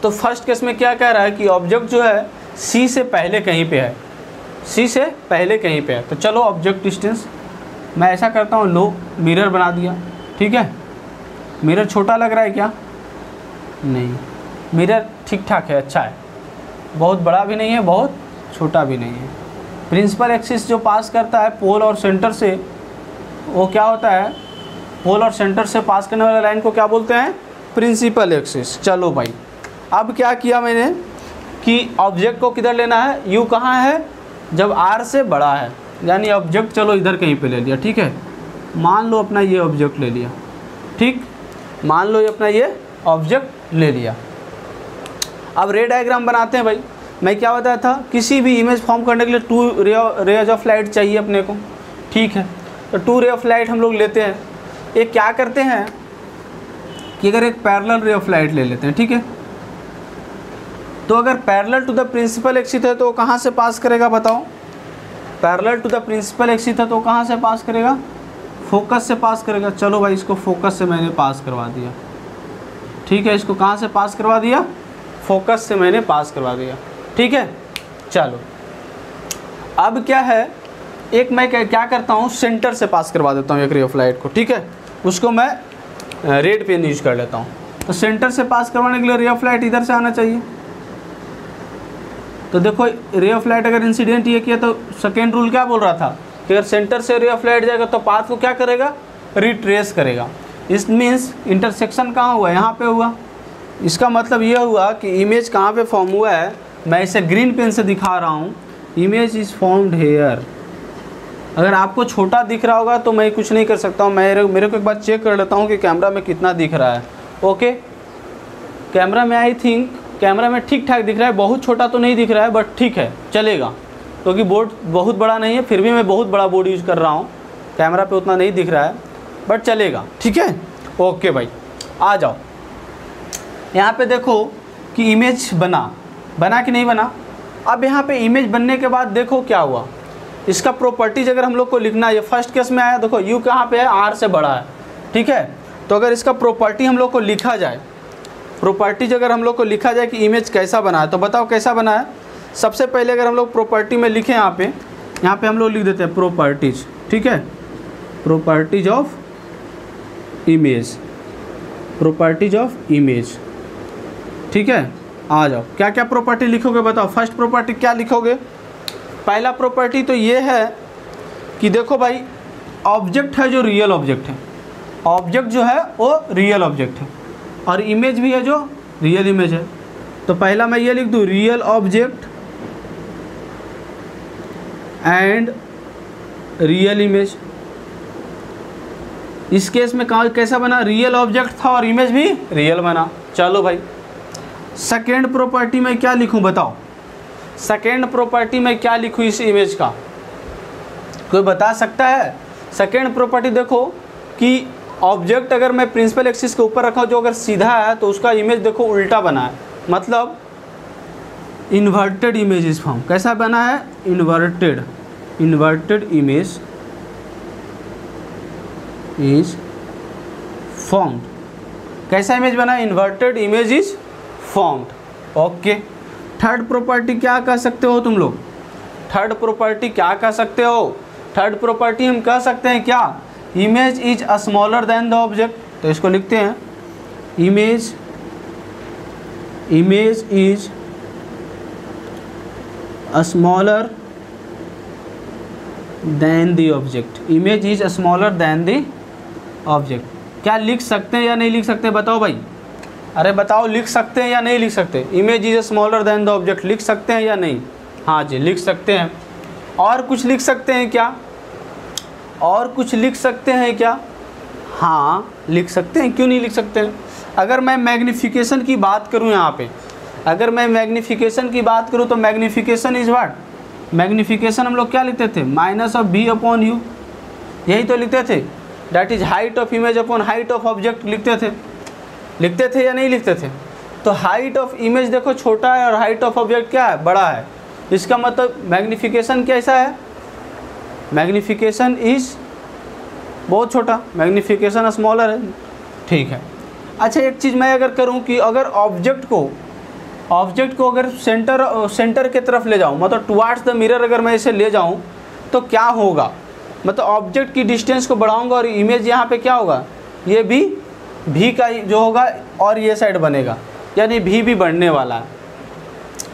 तो फर्स्ट केस में क्या कह रहा है कि ऑब्जेक्ट जो है सी से पहले कहीं पे है, तो चलो ऑब्जेक्ट डिस्टेंस मैं ऐसा करता हूँ, लो मिरर बना दिया, ठीक है। मिरर छोटा लग रहा है क्या, नहीं, मिरर ठीक ठाक है, अच्छा है, बहुत बड़ा भी नहीं है, बहुत छोटा भी नहीं है। प्रिंसिपल एक्सिस जो पास करता है पोल और सेंटर से, वो क्या होता है, पोल और सेंटर से पास करने वाले लाइन को क्या बोलते हैं, प्रिंसिपल एक्सिस। चलो भाई, अब क्या किया मैंने कि ऑब्जेक्ट को किधर लेना है, u कहाँ है, जब r से बड़ा है, यानी ऑब्जेक्ट चलो इधर कहीं पे ले लिया, ठीक है। मान लो अपना ये ऑब्जेक्ट ले लिया, ठीक, मान लो ये अपना ये ऑब्जेक्ट ले लिया। अब रे डायग्राम बनाते हैं भाई। मैं क्या बताया था, किसी भी इमेज फॉर्म करने के लिए टू रेज ऑफ लाइट चाहिए अपने को, ठीक है। तो टू रे ऑफ लाइट हम लोग लेते हैं। एक क्या करते हैं कि अगर एक पैरेलल रे ऑफ लाइट ले लेते हैं, ठीक है। तो अगर parallel to the principal axis है तो कहाँ से पास करेगा बताओ, parallel to the principal axis है तो कहाँ से पास करेगा, फोकस से पास करेगा। चलो भाई, इसको फोकस से मैंने पास करवा दिया, ठीक है। इसको कहाँ से पास करवा दिया, फोकस से मैंने पास करवा दिया, ठीक है। चलो अब क्या है, एक मैं क्या करता हूँ, सेंटर से पास करवा देता हूँ एक रे ऑफ लाइट को, ठीक है। उसको मैं रेड पेन यूज कर लेता हूँ। तो सेंटर से पास करवाने के लिए रे ऑफ लाइट इधर से आना चाहिए। तो देखो, रे ऑफ लाइट अगर इंसिडेंट ये किया तो सेकेंड रूल क्या बोल रहा था कि अगर सेंटर से रे ऑफ लाइट जाएगा तो पाथ को क्या करेगा, रिट्रेस करेगा। इस मीन्स इंटरसेक्शन कहाँ हुआ, यहाँ पे हुआ। इसका मतलब ये हुआ कि इमेज कहाँ पे फॉर्म हुआ है, मैं इसे ग्रीन पेन से दिखा रहा हूँ, इमेज इज़ फॉर्म्ड हेयर। अगर आपको छोटा दिख रहा होगा तो मैं कुछ नहीं कर सकता हूँ, मेरे को एक बार चेक कर लेता हूँ कि कैमरा में कितना दिख रहा है। ओके, कैमरा में आई थिंक कैमरा में ठीक ठाक दिख रहा है, बहुत छोटा तो नहीं दिख रहा है, बट ठीक है, चलेगा, क्योंकि बोर्ड बहुत बड़ा नहीं है, फिर भी मैं बहुत बड़ा बोर्ड यूज़ कर रहा हूँ, कैमरा पे उतना नहीं दिख रहा है, बट चलेगा, ठीक है। ओके भाई, आ जाओ। यहाँ पे देखो कि इमेज बना कि नहीं बना। अब यहाँ पे इमेज बनने के बाद देखो क्या हुआ, इसका प्रॉपर्टीज अगर हम लोग को लिखना है, ये फर्स्ट केस में आया, देखो यू कहाँ पे है, आर से बड़ा है, ठीक है। तो अगर इसका प्रॉपर्टी हम लोग को लिखा जाए, प्रॉपर्टीज अगर हम लोग को लिखा जाए कि इमेज कैसा बना है, तो बताओ कैसा बना है। सबसे पहले अगर हम लोग प्रॉपर्टी में लिखें, यहाँ पे हम लोग लिख देते हैं प्रॉपर्टीज, ठीक है, properties of image, properties of image, ठीक है। आ जाओ, क्या क्या प्रॉपर्टी लिखोगे बताओ। फर्स्ट प्रॉपर्टी क्या लिखोगे, पहला प्रॉपर्टी तो ये है कि देखो भाई, ऑब्जेक्ट है जो रियल ऑब्जेक्ट है, ऑब्जेक्ट जो है वो रियल ऑब्जेक्ट है, और इमेज भी है जो रियल इमेज है। तो पहला मैं ये लिख दूँ, real object and real image. इस केस में कैसा बना, रियल ऑब्जेक्ट था और इमेज भी रियल बना। चलो भाई, सेकेंड प्रॉपर्टी में क्या लिखूं बताओ, सेकेंड प्रॉपर्टी में क्या लिखूं इस इमेज का, कोई बता सकता है। सेकेंड प्रॉपर्टी देखो कि ऑब्जेक्ट अगर मैं प्रिंसिपल एक्सिस के ऊपर रखा, जो अगर सीधा है तो उसका इमेज देखो उल्टा बना है, मतलब इन्वर्टेड इमेज इज फॉर्म। कैसा बना है, इन्वर्टेड इमेज इज फॉर्म्ड। कैसा इमेज बना है, inverted image is formed. Okay, third property क्या कह सकते हो तुम लोग? थर्ड प्रॉपर्टी क्या कह सकते हो? थर्ड प्रॉपर्टी हम कह सकते हैं क्या? Image is smaller than the object. तो इसको लिखते हैं, image is smaller than the object. Image is smaller than the object. क्या लिख सकते हैं या नहीं लिख सकते बताओ भाई? अरे बताओ, लिख सकते हैं या नहीं लिख सकते? Image is smaller than the object लिख सकते हैं या नहीं? हाँ जी, लिख सकते हैं। और कुछ लिख सकते हैं क्या? और कुछ लिख सकते हैं क्या? हाँ लिख सकते हैं, क्यों नहीं लिख सकते हैं? अगर मैं मैग्नीफिकेशन की बात करूँ यहाँ पे, अगर मैं मैग्नीफिकेशन की बात करूँ तो मैग्नीफिकेशन इज व्हाट? मैग्नीफिकेशन हम लोग क्या लिखते थे? Minus of b upon u, यही तो लिखते थे। That is height of image upon height of object लिखते थे या नहीं लिखते थे? तो हाइट ऑफ इमेज देखो छोटा है और हाइट ऑफ ऑब्जेक्ट क्या है? बड़ा है। इसका मतलब मैग्नीफिकेशन कैसा है? मैग्नीफिकेशन इज बहुत छोटा, मैग्नीफिकेशन स्मॉलर है। ठीक है। अच्छा एक चीज़ मैं अगर करूं कि अगर ऑब्जेक्ट को अगर सेंटर के तरफ ले जाऊं, मतलब टुवार्ड्स द मिरर अगर मैं इसे ले जाऊं तो क्या होगा? मतलब ऑब्जेक्ट की डिस्टेंस को बढ़ाऊंगा और इमेज यहाँ पे क्या होगा? ये भी का जो होगा और ये साइड बनेगा, यानी भी बढ़ने वाला है।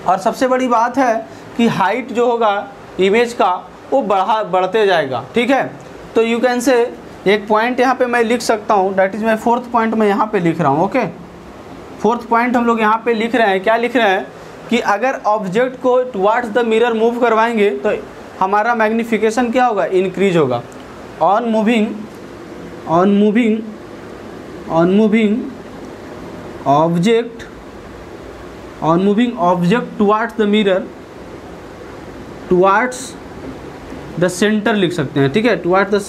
और सबसे बड़ी बात है कि हाइट जो होगा इमेज का वो बढ़ते जाएगा। ठीक है। तो यू कैन से एक पॉइंट यहाँ पे मैं लिख सकता हूँ, that is my fourth point मैं यहाँ पे लिख रहा हूँ। ओके, फोर्थ पॉइंट हम लोग यहाँ पे लिख रहे हैं। क्या लिख रहे हैं कि अगर ऑब्जेक्ट को टुवार्ड्स द मिरर मूव करवाएंगे तो हमारा मैग्नीफिकेशन क्या होगा? इंक्रीज होगा। On moving object towards the mirror, towards the centre लिख सकते हैं। ठीक है, towards the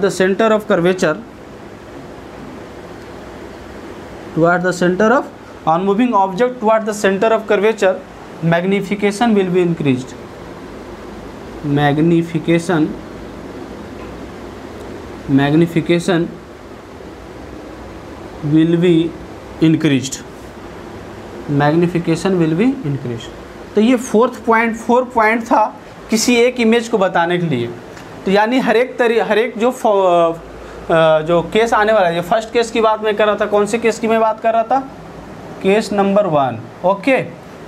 centre of curvature, towards the center of on moving object towards the center of curvature, magnification will be increased. Magnification will be increased. Magnification will be increased. तो ये four point था किसी एक image को बताने के लिए। तो यानी हर एक जो केस आने वाला है, ये फर्स्ट केस की बात मैं कर रहा था। कौन से केस की मैं बात कर रहा था? Case number 1। ओके,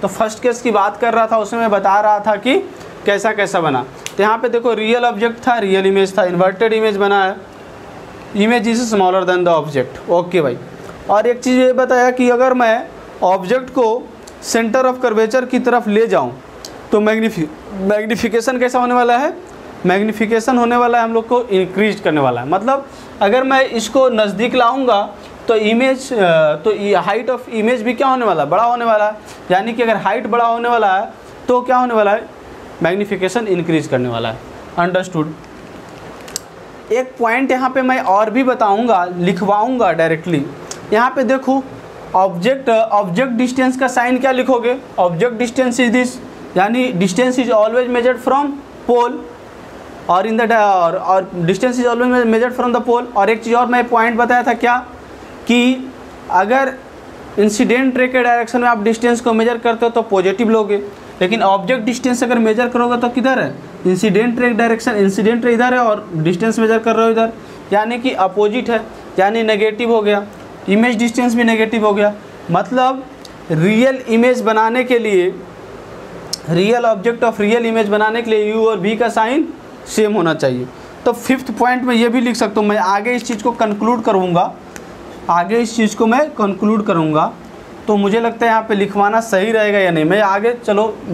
तो फर्स्ट केस की बात कर रहा था, उसमें मैं बता रहा था कि कैसा कैसा बना। तो यहाँ पे देखो रियल ऑब्जेक्ट था, रियल इमेज था, इन्वर्टेड इमेज बना है, image is smaller than the object. Okay भाई। और एक चीज़ ये बताया कि अगर मैं ऑब्जेक्ट को सेंटर ऑफ कर्वेचर की तरफ ले जाऊँ तो मैग्नीफिकेशन कैसा होने वाला है? मैग्नीफिकेशन होने वाला है हम लोग को इंक्रीज करने वाला है। मतलब अगर मैं इसको नज़दीक लाऊंगा तो हाइट ऑफ इमेज भी क्या होने वाला है? बड़ा होने वाला है। यानी कि अगर हाइट बड़ा होने वाला है तो क्या होने वाला है? मैग्नीफिकेशन इंक्रीज करने वाला है। अंडरस्टूड। एक पॉइंट यहाँ पे मैं और भी बताऊँगा, लिखवाऊँगा डायरेक्टली। यहाँ पे देखो ऑब्जेक्ट डिस्टेंस का साइन क्या लिखोगे? ऑब्जेक्ट डिस्टेंस इज दिस, यानी distance is always measured from pole और इन द और distance is always measured from the pole. और एक चीज़ और मैं पॉइंट बताया था क्या, कि अगर इंसिडेंट रे के डायरेक्शन में आप डिस्टेंस को मेजर करते हो तो पॉजिटिव लोगे, लेकिन ऑब्जेक्ट डिस्टेंस अगर मेजर करोगे तो किधर है? इंसिडेंट रे डायरेक्शन, इंसिडेंट रे इधर है और डिस्टेंस मेजर कर रहे हो इधर, यानी कि अपोजिट है, यानी नेगेटिव हो गया। इमेज डिस्टेंस भी नेगेटिव हो गया। मतलब रियल इमेज बनाने के लिए, real object of real image बनाने के लिए यू और वी का साइन सेम होना चाहिए। तो फिफ्थ पॉइंट में ये भी लिख सकता हूँ। मैं आगे इस चीज़ को कंक्लूड करूँगा, तो मुझे लगता है यहाँ पे लिखवाना सही रहेगा या नहीं। मैं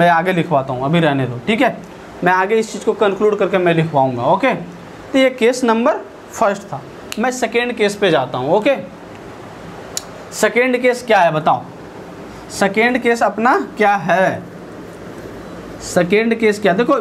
आगे लिखवाता हूँ, अभी रहने दो। ठीक है, मैं आगे इस चीज़ को कंक्लूड करके मैं लिखवाऊँगा। ओके, तो ये केस नंबर फर्स्ट था। मैं सेकेंड केस पे जाता हूँ। ओके, सेकेंड केस क्या है बताओ? सेकेंड केस अपना क्या है? सेकेंड केस क्या? देखो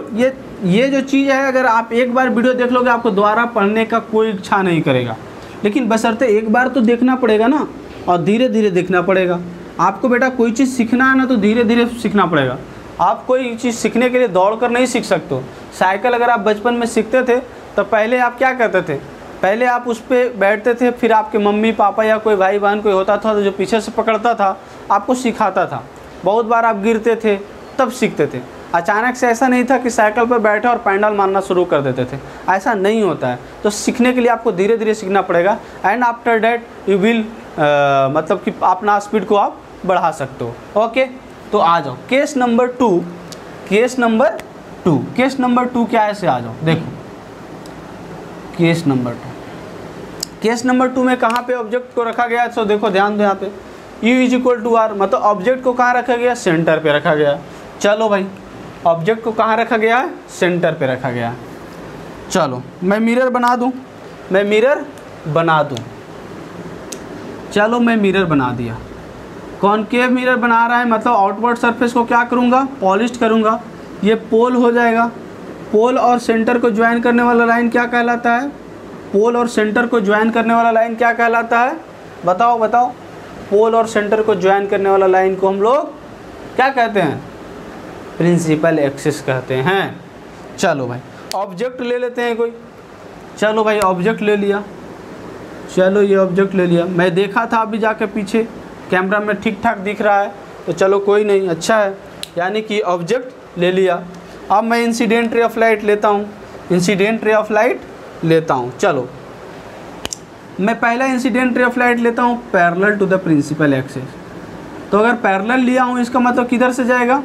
ये जो चीज़ है, अगर आप एक बार वीडियो देख लोगे आपको दोबारा पढ़ने का कोई इच्छा नहीं करेगा, लेकिन बशर्ते एक बार तो देखना पड़ेगा ना, और धीरे धीरे देखना पड़ेगा। आपको बेटा कोई चीज़ सीखना है ना तो धीरे धीरे सीखना पड़ेगा। आप कोई चीज़ सीखने के लिए दौड़ कर नहीं सीख सकते हो। साइकिल अगर आप बचपन में सीखते थे तो पहले आप क्या करते थे? पहले आप उस पर बैठते थे, फिर आपके मम्मी पापा या कोई भाई बहन कोई होता था जो पीछे से पकड़ता था, आपको सिखाता था। बहुत बार आप गिरते थे तब सीखते थे। अचानक से ऐसा नहीं था कि साइकिल पर बैठे और पैडल मारना शुरू कर देते थे, ऐसा नहीं होता है। तो सीखने के लिए आपको धीरे धीरे सीखना पड़ेगा। And after that you will मतलब कि अपना स्पीड को आप बढ़ा सकते हो। ओके, तो आ जाओ केस नंबर 2। केस नंबर 2 क्या है, से आ जाओ। देखो केस नंबर 2 में कहाँ पे ऑब्जेक्ट को रखा गया है, तो देखो ध्यान दो यहाँ पे U = R, मतलब ऑब्जेक्ट को कहाँ रखा गया, सेंटर पे रखा गया। चलो भाई, ऑब्जेक्ट को कहाँ रखा गया है, सेंटर पे रखा गया। चलो मैं मिरर बना दूँ, चलो मैं मिरर बना दिया। कॉनकेव मिरर बना रहा है, मतलब आउटवर्ड सरफेस को क्या करूँगा, पॉलिश करूँगा। ये पोल हो जाएगा। पोल और सेंटर को ज्वाइन करने वाला लाइन क्या कहलाता है, पोल और सेंटर को ज्वाइन करने वाला लाइन क्या कहलाता है, बताओ। पोल और सेंटर को ज्वाइन करने वाला लाइन को हम लोग क्या कहते हैं, प्रिंसिपल एक्सिस कहते हैं। चलो भाई ऑब्जेक्ट ले लेते हैं कोई। चलो भाई ऑब्जेक्ट ले लिया, चलो ये ऑब्जेक्ट ले लिया। मैं देखा था अभी जाके पीछे कैमरा में ठीक ठाक दिख रहा है, तो चलो कोई नहीं, अच्छा है। यानी कि ऑब्जेक्ट ले लिया। अब मैं इंसिडेंट रे ऑफ लाइट लेता हूँ। चलो मैं पहला इंसिडेंट रे ऑफ लाइट लेता हूँ parallel to the principal axis. तो अगर पैरेलल लिया हूँ इसका मतलब किधर से जाएगा,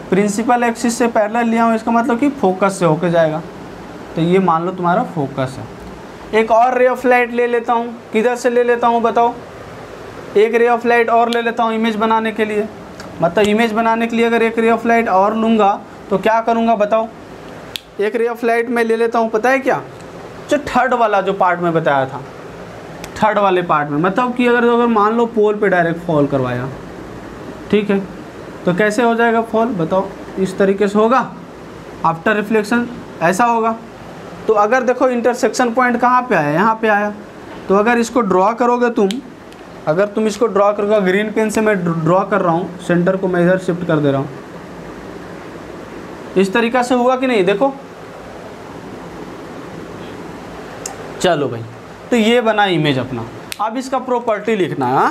प्रिंसिपल एक्सिस से पैरेलल लिया हूँ, इसका मतलब कि फोकस से होकर जाएगा। तो ये मान लो तुम्हारा फोकस है। एक और रे ऑफ लाइट ले लेता हूँ, किधर से ले लेता हूँ बताओ। एक रे ऑफ लाइट और ले लेता हूँ इमेज बनाने के लिए, मतलब इमेज बनाने के लिए अगर एक रे ऑफ लाइट और लूँगा तो क्या करूँगा बताओ। एक रे ऑफ लाइट में ले लेता हूँ, पता है क्या, जो थर्ड वाला जो पार्ट में बताया था, थर्ड वाले पार्ट में, मतलब कि अगर मान लो पोल पे डायरेक्ट फॉल करवाया, ठीक है, तो कैसे हो जाएगा फॉल बताओ। इस तरीके से होगा, आफ्टर रिफ्लेक्शन ऐसा होगा। तो अगर देखो इंटरसेक्शन पॉइंट कहाँ पे आया, यहाँ पे आया। तो अगर इसको ड्रॉ करोगे अगर तुम इसको ड्रॉ करोगे, ग्रीन पेन से मैं ड्रॉ कर रहा हूँ, सेंटर को मैं इधर शिफ्ट कर दे रहा हूँ, इस तरीक़ा से हुआ कि नहीं, देखो। चलो भाई, तो ये बना इमेज अपना। अब इसका प्रॉपर्टी लिखना है।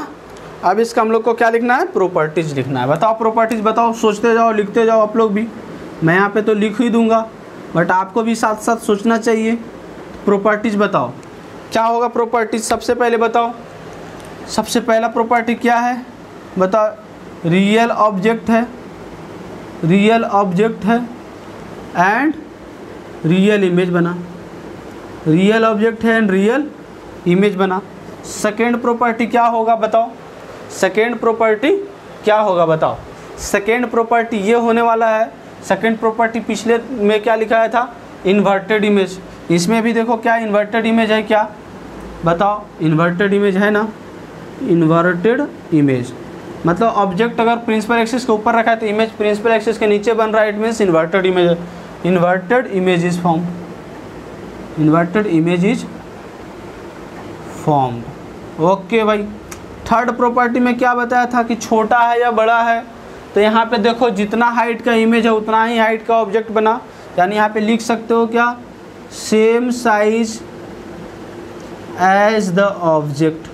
अब इसका हम लोग को क्या लिखना है, प्रॉपर्टीज लिखना है। बताओ प्रॉपर्टीज बताओ, सोचते जाओ, लिखते जाओ आप लोग भी। मैं यहाँ पे तो लिख ही दूंगा, बट आपको भी साथ साथ सोचना चाहिए। प्रॉपर्टीज बताओ क्या होगा। प्रॉपर्टीज सबसे पहले बताओ, सबसे पहला प्रॉपर्टी क्या है बताओ। रियल ऑब्जेक्ट है एंड रियल इमेज बना। रियल ऑब्जेक्ट है एंड रियल इमेज बना। सेकेंड प्रॉपर्टी क्या होगा बताओ। सेकेंड प्रॉपर्टी क्या होगा बताओ। सेकेंड प्रॉपर्टी ये होने वाला है। सेकेंड प्रॉपर्टी पिछले में क्या लिखाया था, इन्वर्टेड इमेज। इसमें भी देखो क्या इन्वर्टेड इमेज है, क्या बताओ, इन्वर्टेड इमेज है ना। इन्वर्टेड इमेज मतलब ऑब्जेक्ट अगर प्रिंसिपल एक्सिस के ऊपर रखा है तो इमेज प्रिंसिपल एक्सिस के नीचे बन रहा है, इट मीन्स इन्वर्टेड इमेज है। Inverted image is form, inverted image is formed. Okay भाई। थर्ड प्रॉपर्टी में क्या बताया था कि छोटा है या बड़ा है। तो यहाँ पे देखो जितना हाइट का इमेज है उतना ही हाइट का ऑब्जेक्ट बना, यानी यहाँ पे लिख सकते हो क्या, same size as the object.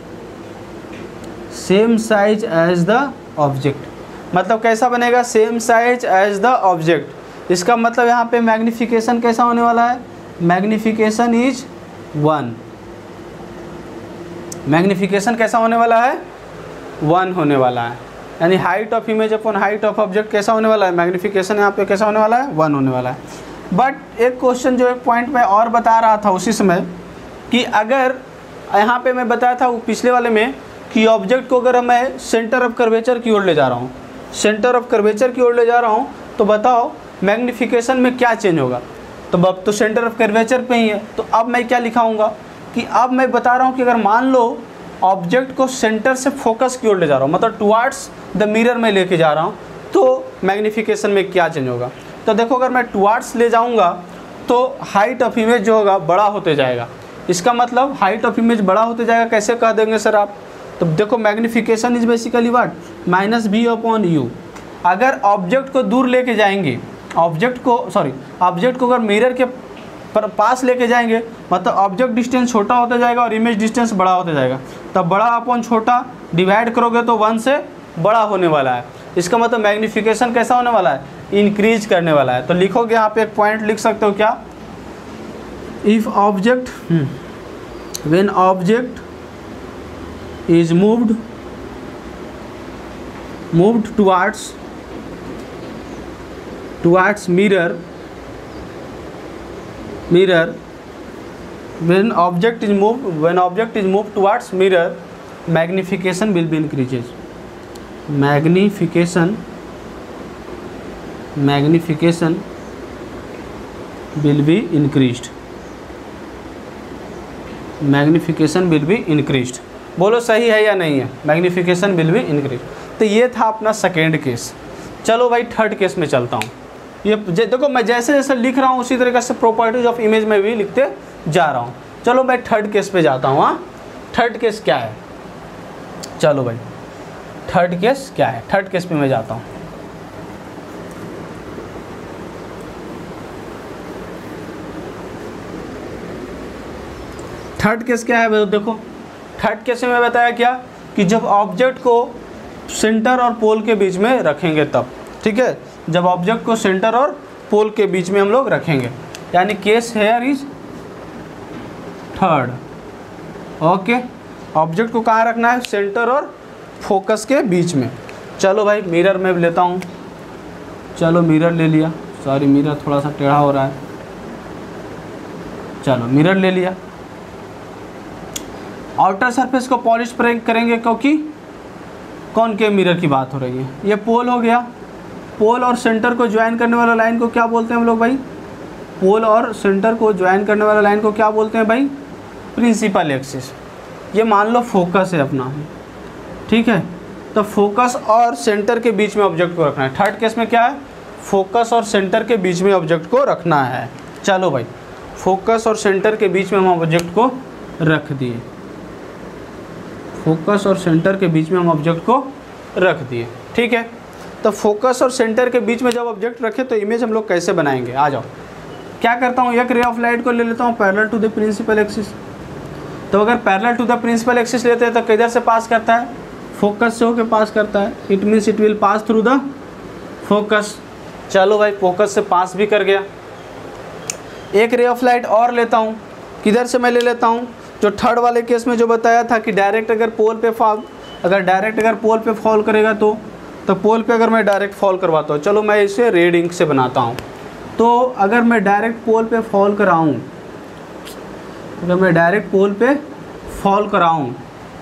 Same size as the object मतलब कैसा बनेगा, same size as the object. इसका मतलब यहाँ पे मैग्निफिकेशन कैसा होने वाला है, मैग्निफिकेशन इज 1। मैग्निफिकेशन कैसा होने वाला है, 1 होने वाला है। यानी height of image upon height of object कैसा होने वाला है, मैग्निफिकेशन यहाँ पे कैसा होने वाला है, 1 होने वाला है। बट एक क्वेश्चन जो एक पॉइंट में और बता रहा था उसी समय कि अगर यहाँ पे मैं बताया था पिछले वाले में कि ऑब्जेक्ट को अगर मैं सेंटर ऑफ कर्वेचर की ओर ले जा रहा हूँ, सेंटर ऑफ कर्वेचर की ओर ले जा रहा हूँ, तो बताओ मैग्निफिकेशन में क्या चेंज होगा। तो अब तो सेंटर ऑफ कर्वेचर पे ही है, तो अब मैं क्या लिखाऊंगा कि अब मैं बता रहा हूँ कि अगर मान लो ऑब्जेक्ट को सेंटर से फोकस की ओर ले जा रहा हूँ, मतलब टुवार्ड्स द मिरर में लेके जा रहा हूँ, तो मैग्निफिकेशन में क्या चेंज होगा। तो देखो अगर मैं टुवार्ड्स ले जाऊँगा तो हाइट ऑफ इमेज जो होगा बड़ा होते जाएगा। इसका मतलब हाइट ऑफ इमेज बड़ा होते जाएगा, कैसे कह देंगे सर आप। तो देखो magnification is basically what, -b/u। अगर ऑब्जेक्ट को दूर लेके जाएंगे, ऑब्जेक्ट को अगर मिरर के पर पास लेके जाएंगे मतलब ऑब्जेक्ट डिस्टेंस छोटा होता जाएगा और इमेज डिस्टेंस बड़ा होता जाएगा। तब बड़ा अपॉन छोटा डिवाइड करोगे तो 1 से बड़ा होने वाला है। इसका मतलब मैग्नीफिकेशन कैसा होने वाला है, इंक्रीज करने वाला है। तो लिखोगे यहाँ पे एक पॉइंट लिख सकते हो क्या, if object when object is moved towards mirror when object is moved towards mirror, magnification will be increases, magnification will be increased, magnification will be increased. बोलो सही है या नहीं है, मैग्नीफिकेशन विल बी इंक्रीज्ड। तो ये था अपना सेकेंड केस। चलो भाई थर्ड केस में चलता हूँ। ये देखो मैं जैसे जैसे लिख रहा हूँ उसी तरीके से प्रॉपर्टीज ऑफ इमेज में भी लिखते जा रहा हूँ। चलो मैं थर्ड केस पे जाता हूँ। हाँ, थर्ड केस क्या है, चलो भाई थर्ड केस क्या है, थर्ड केस पे मैं जाता हूँ। थर्ड केस क्या है, देखो थर्ड केस में बताया क्या कि जब ऑब्जेक्ट को सेंटर और पोल के बीच में रखेंगे तब, ठीक है, जब ऑब्जेक्ट को सेंटर और पोल के बीच में हम लोग रखेंगे, यानी case here is third. Okay, object को कहाँ रखना है, सेंटर और फोकस के बीच में। चलो भाई मिरर में लेता हूँ, चलो मिरर ले लिया, सॉरी मिरर थोड़ा सा टेढ़ा हो रहा है, चलो मिरर ले लिया। आउटर सरफेस को पॉलिश करेंगे क्योंकि कॉनकेव मिरर की बात हो रही है। ये पोल हो गया, पोल और सेंटर को ज्वाइन करने वाला लाइन को क्या बोलते हैं हम लोग भाई, पोल और सेंटर को ज्वाइन करने वाला लाइन को क्या बोलते हैं भाई, प्रिंसिपल एक्सिस। ये मान लो फोकस है अपना, ठीक है, तो फोकस और सेंटर के बीच में ऑब्जेक्ट को रखना है। थर्ड केस में क्या है, फोकस और सेंटर के बीच में ऑब्जेक्ट को रखना है। चलो भाई फोकस और सेंटर के बीच में हम ऑब्जेक्ट को रख दिए, फोकस और सेंटर के बीच में हम ऑब्जेक्ट को रख दिए, ठीक है। तो फोकस और सेंटर के बीच में जब ऑब्जेक्ट रखे तो इमेज हम लोग कैसे बनाएंगे, आ जाओ। क्या करता हूँ, एक रे ऑफ लाइट को ले लेता हूँ parallel to the principal axis. तो अगर parallel to the principal axis लेते हैं तो किधर से पास करता है, फोकस से होकर पास करता है। It means it will pass through the focus. चलो भाई फोकस से पास भी कर गया। एक रे ऑफ लाइट और लेता हूँ, किधर से मैं ले लेता हूँ, जो थर्ड वाले केस में जो बताया था कि डायरेक्ट अगर पोल पे पोल पे फॉल करेगा तो पोल पे अगर मैं डायरेक्ट फॉल करवाता हूँ, चलो मैं इसे रेड इंक से बनाता हूँ। तो अगर मैं डायरेक्ट पोल पे फॉल कराऊँ, अगर मैं डायरेक्ट पोल पे फॉल कराऊँ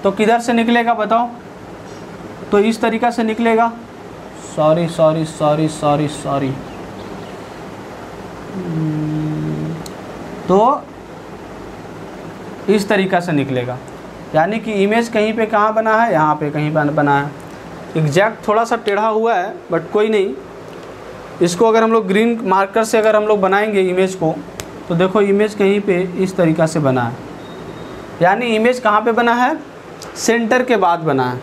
तो किधर से निकलेगा बताओ, तो इस तरीक़ा से निकलेगा। सॉरी तो इस तरीक़ा से निकलेगा, यानी कि इमेज कहीं पे कहाँ बना है, यहाँ पे कहीं बना है। एग्जैक्ट थोड़ा सा टेढ़ा हुआ है बट कोई नहीं, इसको अगर हम लोग ग्रीन मार्कर से अगर हम लोग बनाएंगे इमेज को, तो देखो इमेज कहीं पे इस तरीक़ा से बना है, यानी इमेज कहाँ पे बना है, सेंटर के बाद बना है,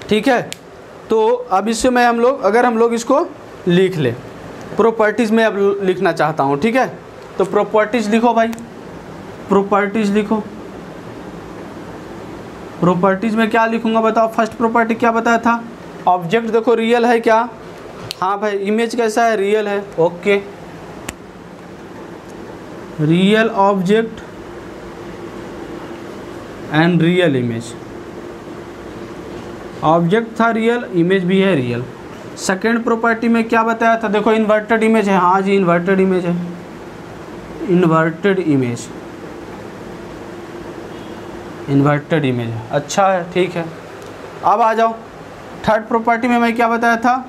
ठीक है। तो अब इससे मैं अगर हम लोग इसको लिख ले, प्रॉपर्टीज़ में अब लिखना चाहता हूँ, ठीक है। तो प्रॉपर्टीज़ लिखो भाई, प्रॉपर्टीज़ लिखो। प्रॉपर्टीज़ में क्या लिखूंगा बताओ। फर्स्ट प्रॉपर्टी क्या बताया था, ऑब्जेक्ट देखो रियल है क्या, हाँ भाई। इमेज कैसा है, रियल है, okay. Real object and real image, object था रियल, इमेज भी है रियल। सेकेंड प्रॉपर्टी में क्या बताया था, देखो इन्वर्टेड इमेज है, हाँ जी इन्वर्टेड इमेज है, इन्वर्टेड इमेज, इन्वर्टेड इमेज है, अच्छा है, ठीक है। अब आ जाओ थर्ड प्रॉपर्टी में मैं क्या बताया था,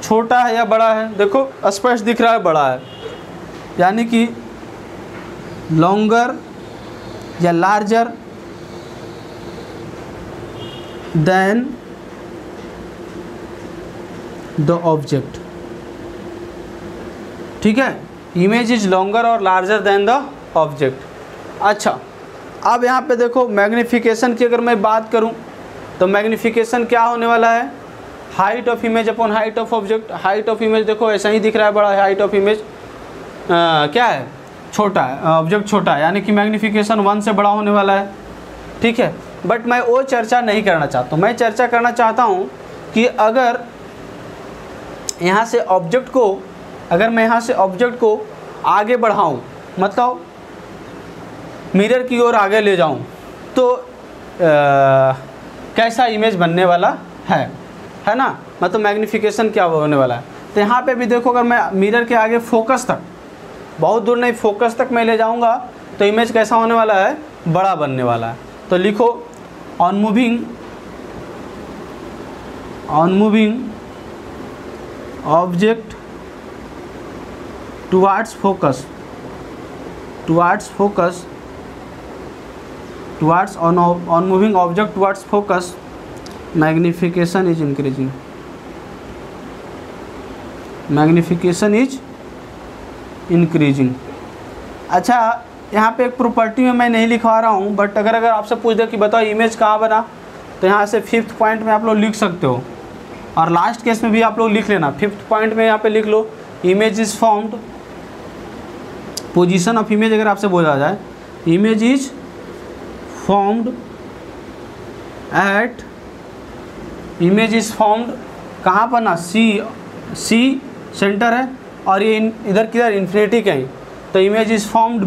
छोटा है या बड़ा है, देखो स्पष्ट दिख रहा है बड़ा है, यानी कि लॉन्गर या लार्जर देन द ऑब्जेक्ट, ठीक है। इमेज इज लॉन्गर और लार्जर देन द ऑब्जेक्ट। अच्छा अब यहाँ पे देखो मैग्नीफिकेशन की अगर मैं बात करूँ तो मैग्नीफिकेशन क्या होने वाला है, height of image upon height of object. Height of image देखो ऐसा ही दिख रहा है बड़ा है, हाइट ऑफ इमेज क्या है, छोटा है, ऑब्जेक्ट छोटा है, यानी कि मैग्नीफिकेशन 1 से बड़ा होने वाला है। ठीक है, बट मैं वो चर्चा नहीं करना चाहता हूँ। मैं चर्चा करना चाहता हूँ कि अगर यहाँ से ऑब्जेक्ट को, अगर मैं यहाँ से ऑब्जेक्ट को आगे बढ़ाऊँ, मतलब मिरर की ओर आगे ले जाऊँ, तो कैसा इमेज बनने वाला है ना, मतलब मैग्नीफिकेशन क्या होने वाला है। तो यहाँ पे भी देखो, अगर मैं मिरर के आगे फोकस तक, बहुत दूर नहीं, फोकस तक मैं ले जाऊँगा तो इमेज कैसा होने वाला है, बड़ा बनने वाला है। तो लिखो on moving object towards focus on moving object towards focus, magnification is increasing, अच्छा, यहाँ पे एक प्रॉपर्टी में मैं नहीं लिखवा रहा हूँ, बट अगर आपसे पूछ दे कि बताओ इमेज कहाँ बना, तो यहाँ से 5th पॉइंट में आप लोग लिख सकते हो, और लास्ट केस में भी आप लोग लिख लेना। 5th पॉइंट में यहाँ पे लिख लो, image is formed, position of image अगर आपसे बोला जाए, इमेज इज फॉर्म्ड कहाँ पर ना, सी सेंटर है, और ये इधर किधर, इन्फिनिटी कहीं, तो image is formed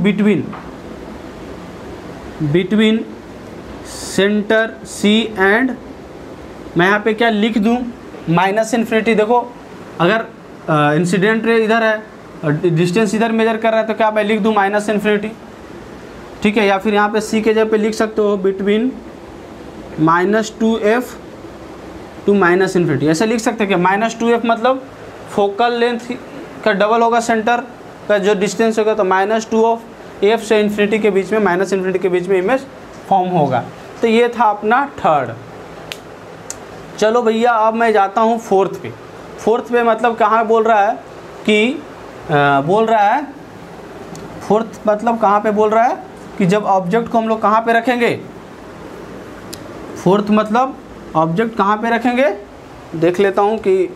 between centre c and, मैं यहाँ पे क्या लिख दूँ, -इन्फिनिटी। देखो अगर इंसिडेंट रे इधर है, डिस्टेंस इधर मेजर कर रहा है, तो क्या मैं लिख दूँ -इन्फिनिटी। ठीक है, या फिर यहाँ पे सी के जगह पे लिख सकते हो बिटवीन -2f टू -इन्फिनिटी, ऐसे लिख सकते हैं कि -2f मतलब फोकल लेंथ का डबल होगा, सेंटर का जो डिस्टेंस होगा, तो -2f से इन्फिनिटी के बीच में, -इन्फिनिटी के बीच में इमेज फॉर्म होगा। तो ये था अपना थर्ड। चलो भैया, अब मैं जाता हूँ फोर्थ पे मतलब कहाँ बोल रहा है कि फोर्थ मतलब कहाँ पे बोल रहा है कि जब ऑब्जेक्ट को हम लोग कहाँ पे रखेंगे, फोर्थ मतलब ऑब्जेक्ट कहाँ पे रखेंगे, देख लेता हूँ कि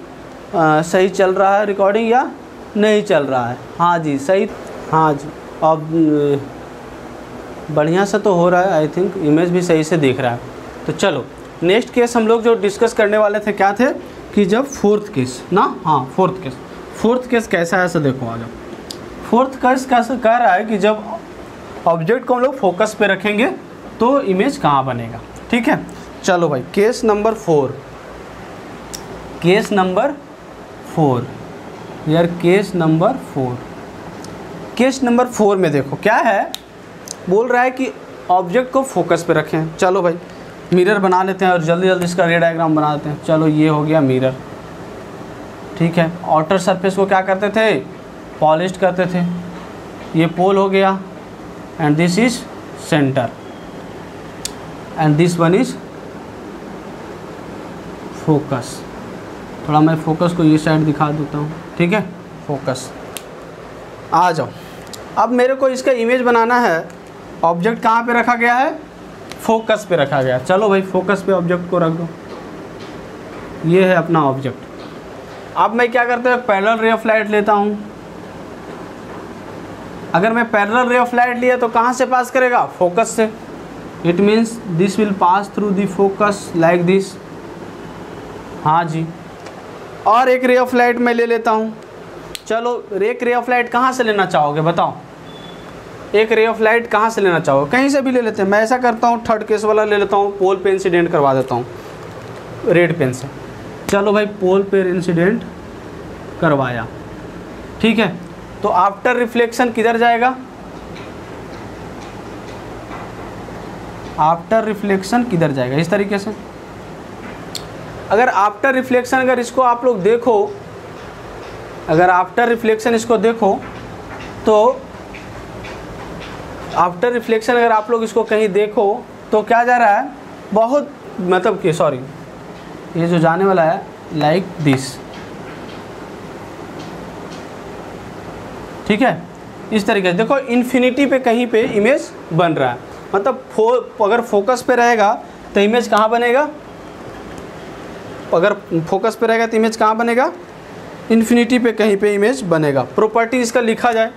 सही चल रहा है रिकॉर्डिंग या नहीं चल रहा है। हाँ जी, सही, हाँ जी, अब बढ़िया से तो हो रहा है, आई थिंक इमेज भी सही से दिख रहा है। तो चलो नेक्स्ट केस हम लोग जो डिस्कस करने वाले थे, क्या थे कि जब फोर्थ केस ना, हाँ फोर्थ केस कैसा है, ऐसा देखो आ जाओ। फोर्थ केस कैसे कह रहा है कि जब ऑब्जेक्ट को हम लोग फोकस पे रखेंगे तो इमेज कहाँ बनेगा। ठीक है, चलो भाई, केस नंबर 4 यार, केस नंबर 4 में देखो क्या है, बोल रहा है कि ऑब्जेक्ट को फोकस पे रखें। चलो भाई, मिरर बना लेते हैं और जल्दी इसका रे डायग्राम बना देते हैं। चलो, ये हो गया मिरर। ठीक है, आउटर सरफेस को क्या करते थे, पॉलिश्ड करते थे। ये पोल हो गया, and this is centre, and this one is focus. थोड़ा मैं फोकस को ये साइड दिखा देता हूँ। ठीक है, फोकस आ जाओ। अब मेरे को इसका इमेज बनाना है, ऑब्जेक्ट कहाँ पे रखा गया है, फोकस पे रखा गया। चलो भाई, फोकस पे ऑब्जेक्ट को रख दो, ये है अपना ऑब्जेक्ट। अब मैं क्या करता हूँ, पैरेलल रे ऑफ लाइट लेता हूँ। अगर मैं पैरेलल रे ऑफ लाइट लिया तो कहाँ से पास करेगा, फोकस से। It means this will pass through the focus like this. हाँ जी, और एक रे ऑफ लाइट मैं ले लेता हूँ। चलो, एक रे ऑफ लाइट कहाँ से लेना चाहोगे बताओ, एक रे ऑफ लाइट कहाँ से लेना चाहोगे, कहीं से भी ले लेते हैं। मैं ऐसा करता हूँ, थर्ड केस वाला ले लेता हूँ, पोल पे इंसिडेंट करवा देता हूँ रेड पेन से। चलो भाई, पोल पे इंसिडेंट करवाया। ठीक है, तो आफ्टर रिफ्लेक्शन किधर जाएगा, आफ्टर रिफ्लेक्शन किधर जाएगा, इस तरीके से। अगर आफ्टर रिफ्लेक्शन, अगर इसको आप लोग देखो, अगर आफ्टर रिफ्लेक्शन इसको देखो, तो आफ्टर रिफ्लेक्शन अगर आप लोग इसको कहीं देखो तो क्या जा रहा है, बहुत मतलब कि सॉरी, ये जो जाने वाला है लाइक दिस। ठीक है, इस तरीके से देखो, इन्फिनिटी पे कहीं पे इमेज बन रहा है। मतलब अगर फोकस पे रहेगा तो इमेज कहाँ बनेगा, अगर फोकस पे रहेगा तो इमेज कहाँ बनेगा, इन्फिनिटी पे कहीं पे इमेज बनेगा। प्रॉपर्टी इसका लिखा जाए,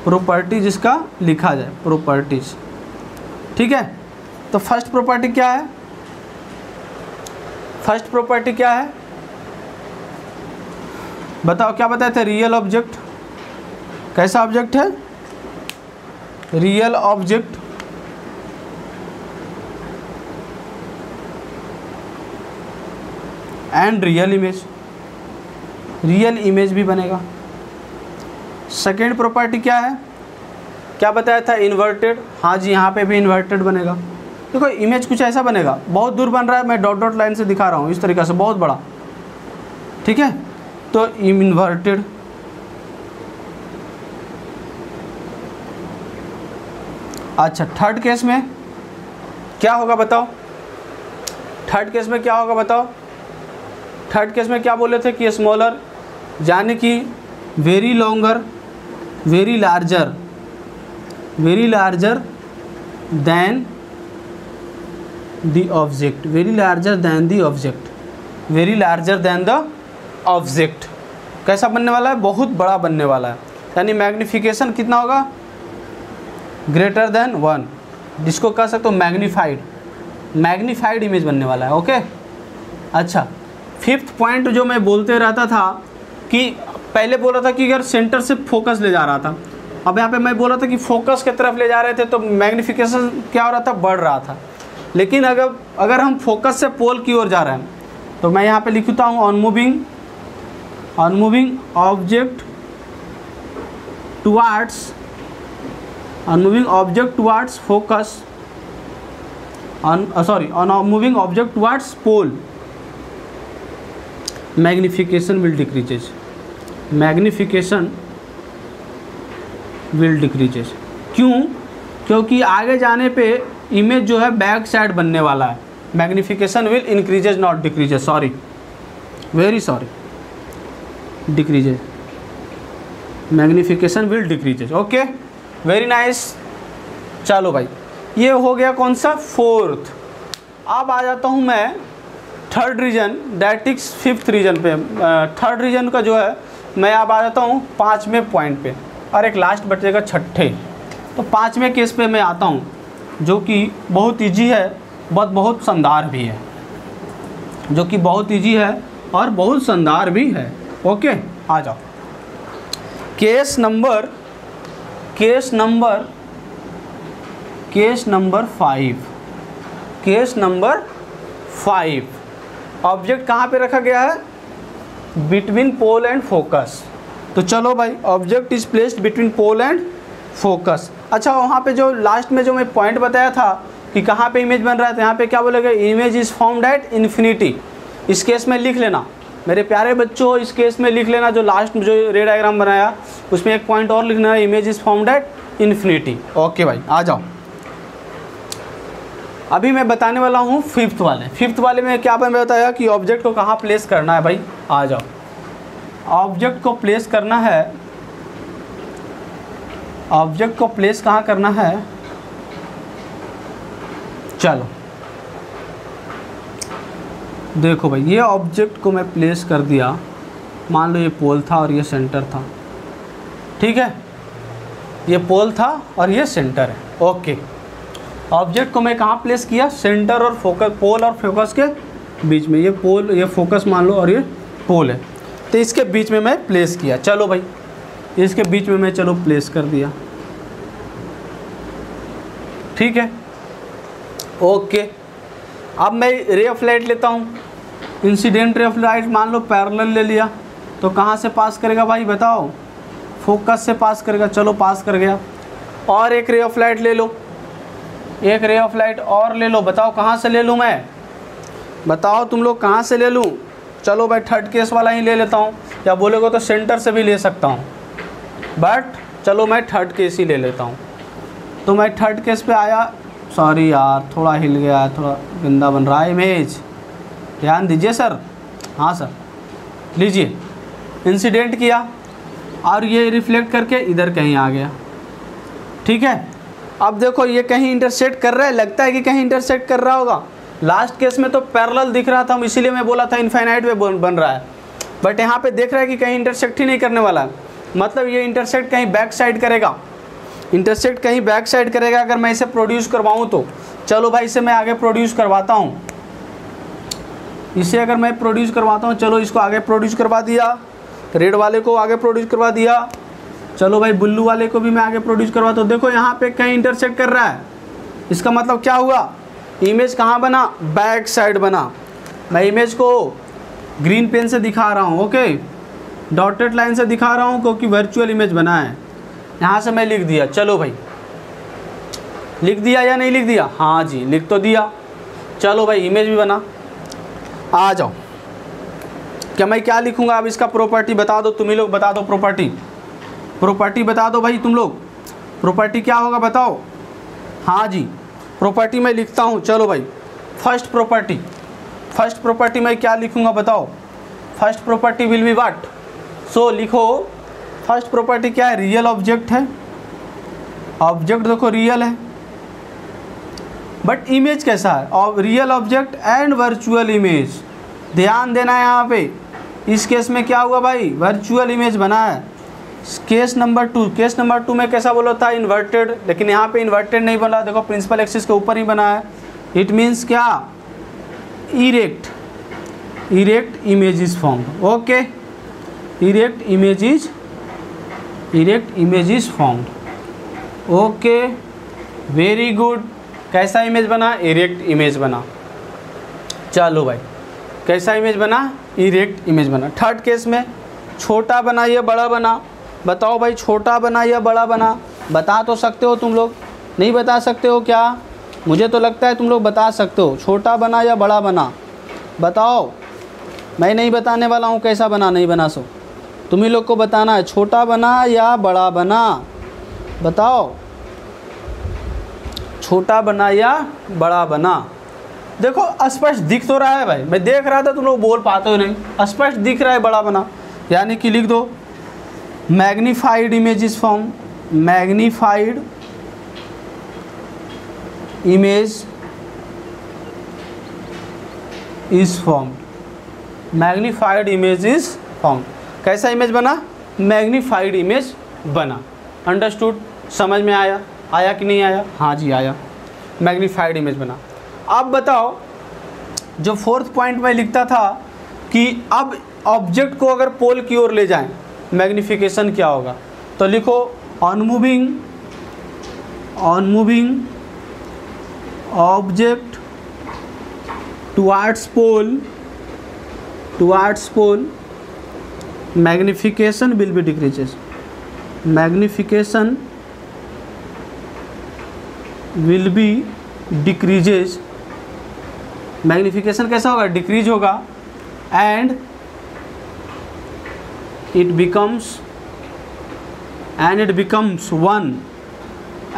प्रॉपर्टीज इसका लिखा जाए, प्रॉपर्टीज। ठीक है, तो फर्स्ट प्रॉपर्टी क्या है? फर्स्ट प्रॉपर्टी क्या है बताओ, क्या बताए थे? Real object. कैसा ऑब्जेक्ट है? Real object and real image, real image भी बनेगा। सेकेंड प्रॉपर्टी क्या है? क्या बताया था? इन्वर्टेड। हाँ जी, यहाँ पे भी इन्वर्टेड बनेगा। देखो इमेज कुछ ऐसा बनेगा, बहुत दूर बन रहा है, मैं डॉट डॉट लाइन से दिखा रहा हूँ इस तरीक़े से, बहुत बड़ा। ठीक है, तो इन्वर्टेड। अच्छा, थर्ड केस में क्या होगा बताओ? थर्ड केस में क्या होगा बताओ? थर्ड केस में क्या बोले थे कि स्मॉलर, यानी कि very longer, very larger, very larger than the object, very larger than the object, very larger than the object. कैसा बनने वाला है? बहुत बड़ा बनने वाला है, यानी मैग्निफिकेशन कितना होगा? ग्रेटर देन 1, जिसको कह सकते हो मैग्नीफाइड, मैग्नीफाइड इमेज बनने वाला है। ओके, अच्छा, फिफ्थ पॉइंट जो मैं बोलते रहता था कि पहले बोला था कि अगर सेंटर से फोकस ले जा रहा था, अब यहाँ पे मैं बोला था कि फोकस की तरफ ले जा रहे थे तो मैग्निफिकेशन क्या हो रहा था? बढ़ रहा था। लेकिन अगर हम फोकस से पोल की ओर जा रहे हैं तो मैं यहाँ पे लिखता हूँ on moving object towards, on moving object towards focus, on moving object towards pole, magnification will decreases, magnification will decreases. क्यों? क्योंकि आगे जाने पे इमेज जो है बैक साइड बनने वाला है। Magnification will increases not decreases, sorry, very sorry, decreases, magnification will decreases. Okay, very nice. चलो भाई, ये हो गया कौन सा? फोर्थ। अब आ जाता हूँ मैं third region, that is fifth region पे। थर्ड रीजन का जो है मैं अब आ जाता हूँ पाँचवें पॉइंट पे, और एक लास्ट बचेगा छठे। तो पाँचवें केस पे मैं आता हूँ, जो कि बहुत ईजी है बट बहुत शानदार भी है, जो कि बहुत ईजी है और बहुत शानदार भी है। ओके, आ जाओ। Case number 5। ऑब्जेक्ट कहाँ पे रखा गया है? Between pole and focus. तो चलो भाई, object is placed between pole and focus. अच्छा, वहाँ पे जो लास्ट में जो मैं पॉइंट बताया था कि कहाँ पे इमेज बन रहा है, तो यहाँ पे क्या बोलेगा? Image is found at infinity. इस केस में लिख लेना मेरे प्यारे बच्चों, इस केस में लिख लेना, जो लास्ट में जो रेड डायग्राम बनाया उसमें एक पॉइंट और लिखना है, image is found at infinity. Okay भाई, आ जाओ। अभी मैं बताने वाला हूँ फिफ्थ वाले में क्या मैंने बताया कि ऑब्जेक्ट को कहाँ प्लेस करना है भाई। आ जाओ, ऑब्जेक्ट को प्लेस करना है, ऑब्जेक्ट को प्लेस कहाँ करना है? चलो देखो भाई, ये ऑब्जेक्ट को मैं प्लेस कर दिया, मान लो ये पोल था और ये सेंटर था। ठीक है, ये पोल था और ये सेंटर है। ओके, ऑब्जेक्ट को मैं कहाँ प्लेस किया? सेंटर और फोकस, पोल और फोकस के बीच में। ये पोल, ये फोकस मान लो और ये पोल है, तो इसके बीच में मैं प्लेस किया। चलो भाई, इसके बीच में मैं चलो प्लेस कर दिया। ठीक है, ओके। अब मैं रे ऑफ लाइट लेता हूँ, इंसिडेंट रे ऑफ लाइट मान लो पैरेलल ले लिया, तो कहाँ से पास करेगा भाई बताओ? फोकस से पास करेगा। चलो पास कर गया। और एक रे ऑफ लाइट ले लो, एक रे ऑफ लाइट और ले लो, बताओ कहाँ से ले लूँ मैं? बताओ तुम लोग कहाँ से ले लूँ? चलो भाई, थर्ड केस वाला ही ले लेता हूँ, या बोलेगा तो सेंटर से भी ले सकता हूँ, बट चलो मैं थर्ड केस ही ले लेता हूँ। तो मैं थर्ड केस पे आया, सॉरी यार थोड़ा हिल गया, थोड़ा गंदा बन रहा है इमेज, ध्यान दीजिए सर। हाँ सर, लीजिए, इंसिडेंट किया और ये रिफ्लेक्ट करके इधर कहीं आ गया। ठीक है, अब देखो ये कहीं इंटरसेक्ट कर रहा है, लगता है कि कहीं इंटरसेक्ट कर रहा होगा। लास्ट केस में तो पैरेलल दिख रहा था, इसीलिए मैं बोला था इनफाइनाइट वे बन रहा है, बट यहाँ पे देख रहा है कि कहीं इंटरसेक्ट ही नहीं करने वाला है, मतलब ये इंटरसेक्ट कहीं बैक साइड करेगा। इंटरसेक्ट कहीं बैक साइड करेगा अगर मैं इसे प्रोड्यूस करवाऊँ तो। चलो भाई इसे मैं आगे प्रोड्यूस करवाता हूँ, इसे अगर मैं प्रोड्यूस करवाता हूँ, चलो इसको आगे प्रोड्यूस करवा दिया, रेड वाले को आगे प्रोड्यूस करवा दिया, चलो भाई ब्लू वाले को भी मैं आगे प्रोड्यूस करवाता हूँ। देखो यहाँ पे कहीं इंटरसेक्ट कर रहा है, इसका मतलब क्या हुआ, इमेज कहाँ बना, बैक साइड बना। मैं इमेज को ग्रीन पेन से दिखा रहा हूँ, ओके, डॉटेड लाइन से दिखा रहा हूँ क्योंकि वर्चुअल इमेज बना है। यहाँ से मैं लिख दिया, चलो भाई लिख दिया या नहीं लिख दिया, हाँ जी लिख तो दिया। चलो भाई इमेज भी बना, आ जाओ। क्या मैं क्या लिखूँगा अब, इसका प्रॉपर्टी बता दो, तुम ही लोग बता दो, प्रॉपर्टी बता दो भाई तुम लोग, प्रॉपर्टी क्या होगा बताओ। हाँ जी प्रॉपर्टी मैं लिखता हूँ, चलो भाई फर्स्ट प्रॉपर्टी मैं क्या लिखूँगा बताओ। First property will be what, so लिखो फर्स्ट प्रॉपर्टी क्या है, रियल ऑब्जेक्ट है, ऑब्जेक्ट देखो रियल है, बट इमेज कैसा है, और real object and virtual image. ध्यान देना है यहाँ पे, इस केस में क्या हुआ भाई, वर्चुअल इमेज बना है। केस नंबर टू में कैसा बोला था, इन्वर्टेड, लेकिन यहाँ पे इन्वर्टेड नहीं बना, देखो प्रिंसिपल एक्सिस के ऊपर ही बना है। इट मीन्स क्या, erect image is formed, okay, erect image is formed, okay very good. कैसा इमेज बना, इरेक्ट इमेज बना। चलो भाई कैसा इमेज बना, इरेक्ट इमेज बना। थर्ड केस में छोटा बना या बड़ा बना, बताओ भाई छोटा बना या बड़ा बना, बता तो सकते हो तुम लोग, नहीं बता सकते हो क्या, मुझे तो लगता है तुम लोग बता सकते हो। छोटा बना या बड़ा बना बताओ, मैं नहीं बताने वाला हूँ कैसा बना नहीं बना, सो तुम ही लोग को बताना है, छोटा बना या बड़ा बना बताओ, छोटा बना या बड़ा बना। देखो स्पष्ट दिख तो रहा है भाई, मैं देख रहा था तुम लोग बोल पाते हो नहीं, स्पष्ट दिख रहा है बड़ा बना, यानी कि लिख दो magnified image is form, magnified image is form, magnified image is form. कैसा इमेज बना, मैग्नीफाइड इमेज बना। अंडरस्टूड, समझ में आया कि नहीं आया, हाँ जी आया, मैग्नीफाइड इमेज बना। अब बताओ जो फोर्थ पॉइंट में लिखता था कि अब ऑब्जेक्ट को अगर पोल की ओर ले जाएं मैग्निफिकेशन क्या होगा, तो लिखो on moving object towards pole magnification will be decreases, magnification will be decreases, magnification कैसा होगा, डिक्रीज होगा, and it becomes one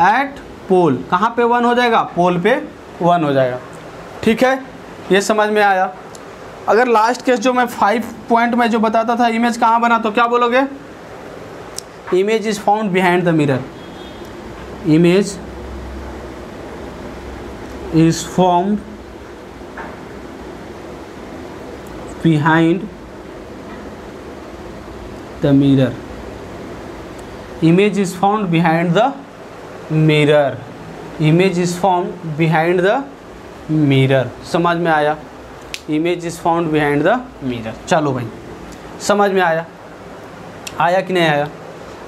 at pole. कहाँ पे वन हो जाएगा, पोल पे वन हो जाएगा। ठीक है, ये समझ में आया। अगर लास्ट केस जो मैं 5 पॉइंट में जो बताता था इमेज कहाँ बना, तो क्या बोलोगे, image is found behind the mirror, image is formed behind the mirror, image is found behind the mirror, image is found behind the mirror। समझ में आया, image is found behind the mirror। चलो भाई समझ में आया कि नहीं आया।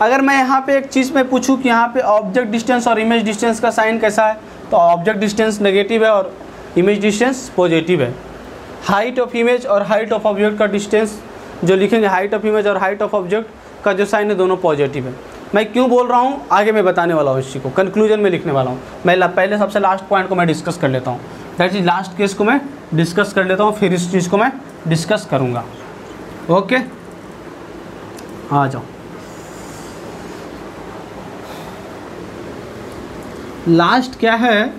अगर मैं यहाँ पे एक चीज़ में पूछूं कि यहाँ पे ऑब्जेक्ट डिस्टेंस और इमेज डिस्टेंस का साइन कैसा है, तो ऑब्जेक्ट डिस्टेंस नेगेटिव है और इमेज डिस्टेंस पॉजिटिव है। हाइट ऑफ इमेज और हाइट ऑफ ऑब्जेक्ट का डिस्टेंस जो लिखेंगे, हाइट ऑफ इमेज और हाइट ऑफ ऑब्जेक्ट का जो साइन है दोनों पॉजिटिव है। मैं क्यों बोल रहा हूँ आगे मैं बताने वाला हूँ, इसी को कंक्लूजन में लिखने वाला हूँ। मैं पहले सबसे लास्ट पॉइंट को मैं डिस्कस कर लेता हूँ, दैट इज लास्ट केस को मैं डिस्कस कर लेता हूँ, फिर इस चीज़ को मैं डिस्कस करूँगा। ओके आ जाओ। लास्ट क्या है,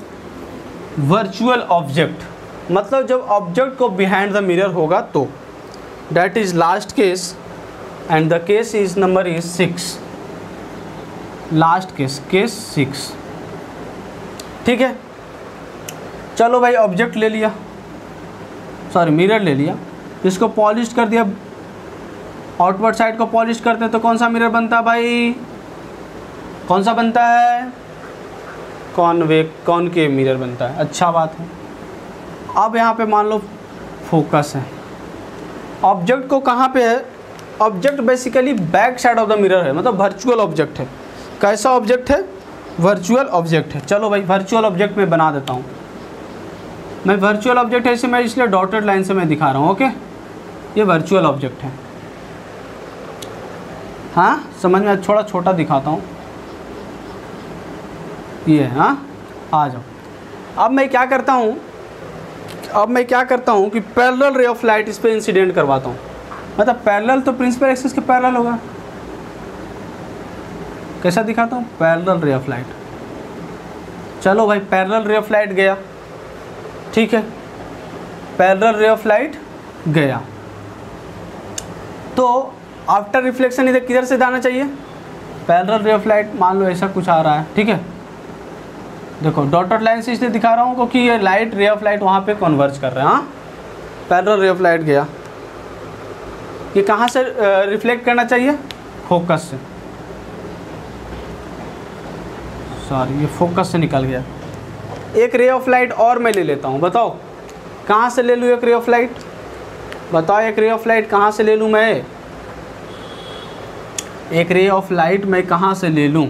वर्चुअल ऑब्जेक्ट, मतलब जब ऑब्जेक्ट को बिहाइंड द मिरर होगा तो, that is last case and the case is number is 6, last case 6। ठीक है, चलो भाई ऑब्जेक्ट ले लिया, सॉरी मिरर ले लिया, इसको पॉलिश कर दिया, आउटवर्ड साइड को पॉलिश करते हैं तो कौन सा मिरर बनता है भाई, कौन सा बनता है? कॉनकेव मिरर बनता है। अच्छा बात है। अब यहाँ पे मान लो फोकस है, ऑब्जेक्ट को कहाँ पे है? Object basically back side of the mirror है, मतलब वर्चुअल ऑब्जेक्ट है। कैसा ऑब्जेक्ट है? वर्चुअल ऑब्जेक्ट है। चलो भाई वर्चुअल ऑब्जेक्ट में बना देता हूँ मैं। वर्चुअल ऑब्जेक्ट है, इसे मैं इसलिए डॉटेड लाइन से मैं दिखा रहा हूँ। ओके, ये वर्चुअल ऑब्जेक्ट है। हाँ समझ में, थोड़ा छोटा दिखाता हूँ ये। हाँ आ जाओ। अब मैं क्या करता हूँ कि पैरेलल रे ऑफ लाइट इस पर इंसिडेंट करवाता हूँ। मतलब पैरेलल तो प्रिंसिपल एक्सिस के पैरेलल होगा। कैसा दिखाता हूँ? पैरेलल रे ऑफ लाइट। चलो भाई पैरेलल रे ऑफ लाइट गया, ठीक है, पैरेलल रे ऑफ लाइट गया। तो आफ्टर रिफ्लेक्शन इधर किधर से जाना चाहिए? पैरेलल रे ऑफ लाइट मान लो ऐसा कुछ आ रहा है, ठीक है। देखो डॉटेड लाइन से इसलिए दिखा रहा हूँ क्योंकि ये लाइट रे ऑफ लाइट वहाँ पे कन्वर्ज कर रहे हैं। हाँ पैरेलल रे ऑफ लाइट गया। ये कहाँ से रिफ्लेक्ट करना चाहिए? फोकस से। सॉरी ये फोकस से निकल गया। एक रे ऑफ लाइट और मैं ले लेता हूँ। बताओ कहाँ से ले लूँ एक रे ऑफ लाइट? बताओ एक रे ऑफ लाइट कहाँ से ले लूँ मैं? एक रे ऑफ लाइट मैं कहाँ से ले लूँ?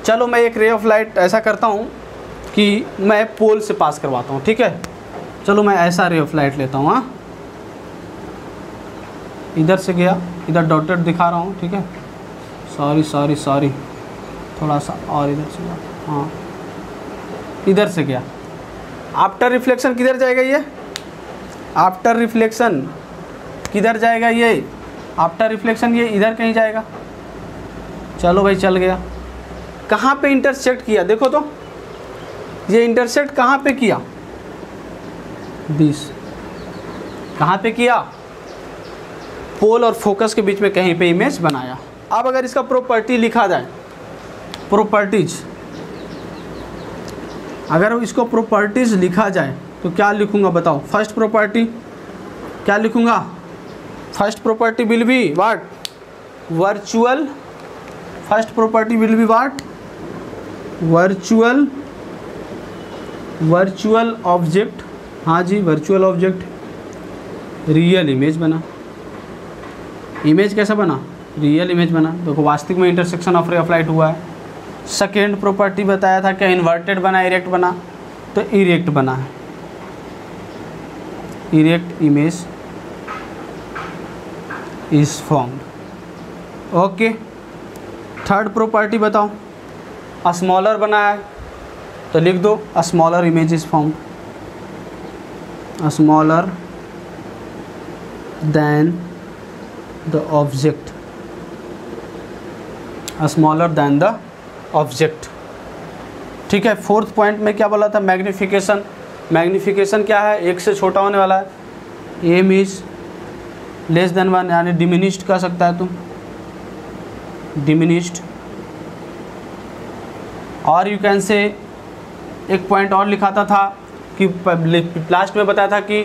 चलो मैं एक रे ऑफ लाइट ऐसा करता हूँ कि मैं पोल से पास करवाता हूँ, ठीक है। चलो मैं ऐसा रे ऑफ लाइट लेता हूँ। हाँ इधर से गया, इधर डॉटेड दिखा रहा हूँ, ठीक है। सॉरी थोड़ा सा और इधर से गया। हाँ इधर से गया। आफ्टर रिफ्लेक्शन किधर जाएगा ये? आफ्टर रिफ्लेक्शन किधर जाएगा ये? आफ्टर रिफ्लेक्शन ये इधर कहीं जाएगा। चलो भाई चल गया। कहाँ पे इंटरसेक्ट किया? देखो तो ये इंटरसेक्ट कहाँ पे किया? 20। कहाँ पे किया? पोल और फोकस के बीच में कहीं पे इमेज बनाया। अब अगर इसका प्रॉपर्टी लिखा जाए, प्रॉपर्टीज, अगर इसको प्रॉपर्टीज लिखा जाए तो क्या लिखूंगा बताओ? फर्स्ट प्रॉपर्टी क्या लिखूंगा? First property will be what? Virtual. First property will be what? Virtual object. हाँ जी वर्चुअल ऑब्जेक्ट रियल इमेज बना। इमेज कैसा बना? रियल इमेज बना। देखो वास्तविक में इंटरसेक्शन ऑफ रे ऑफ लाइट हुआ है। सेकेंड प्रॉपर्टी बताया था क्या? इन्वर्टेड बना, इरेक्ट बना, तो इरेक्ट बना है, erect image is formed. Okay third property बताओ। स्मॉलर बना है तो लिख दो smaller image is formed, smaller than the object, smaller than the object, ठीक है। फोर्थ पॉइंट में क्या बोला था? मैग्निफिकेशन। मैग्निफिकेशन क्या है? एक से छोटा होने वाला है। एम इज लेस देन 1 यानी डिमिनिश्ड कह सकता है तुम, डिमिनिश्ड। और यू कैन से एक पॉइंट और लिखाता था कि लास्ट में बताया था कि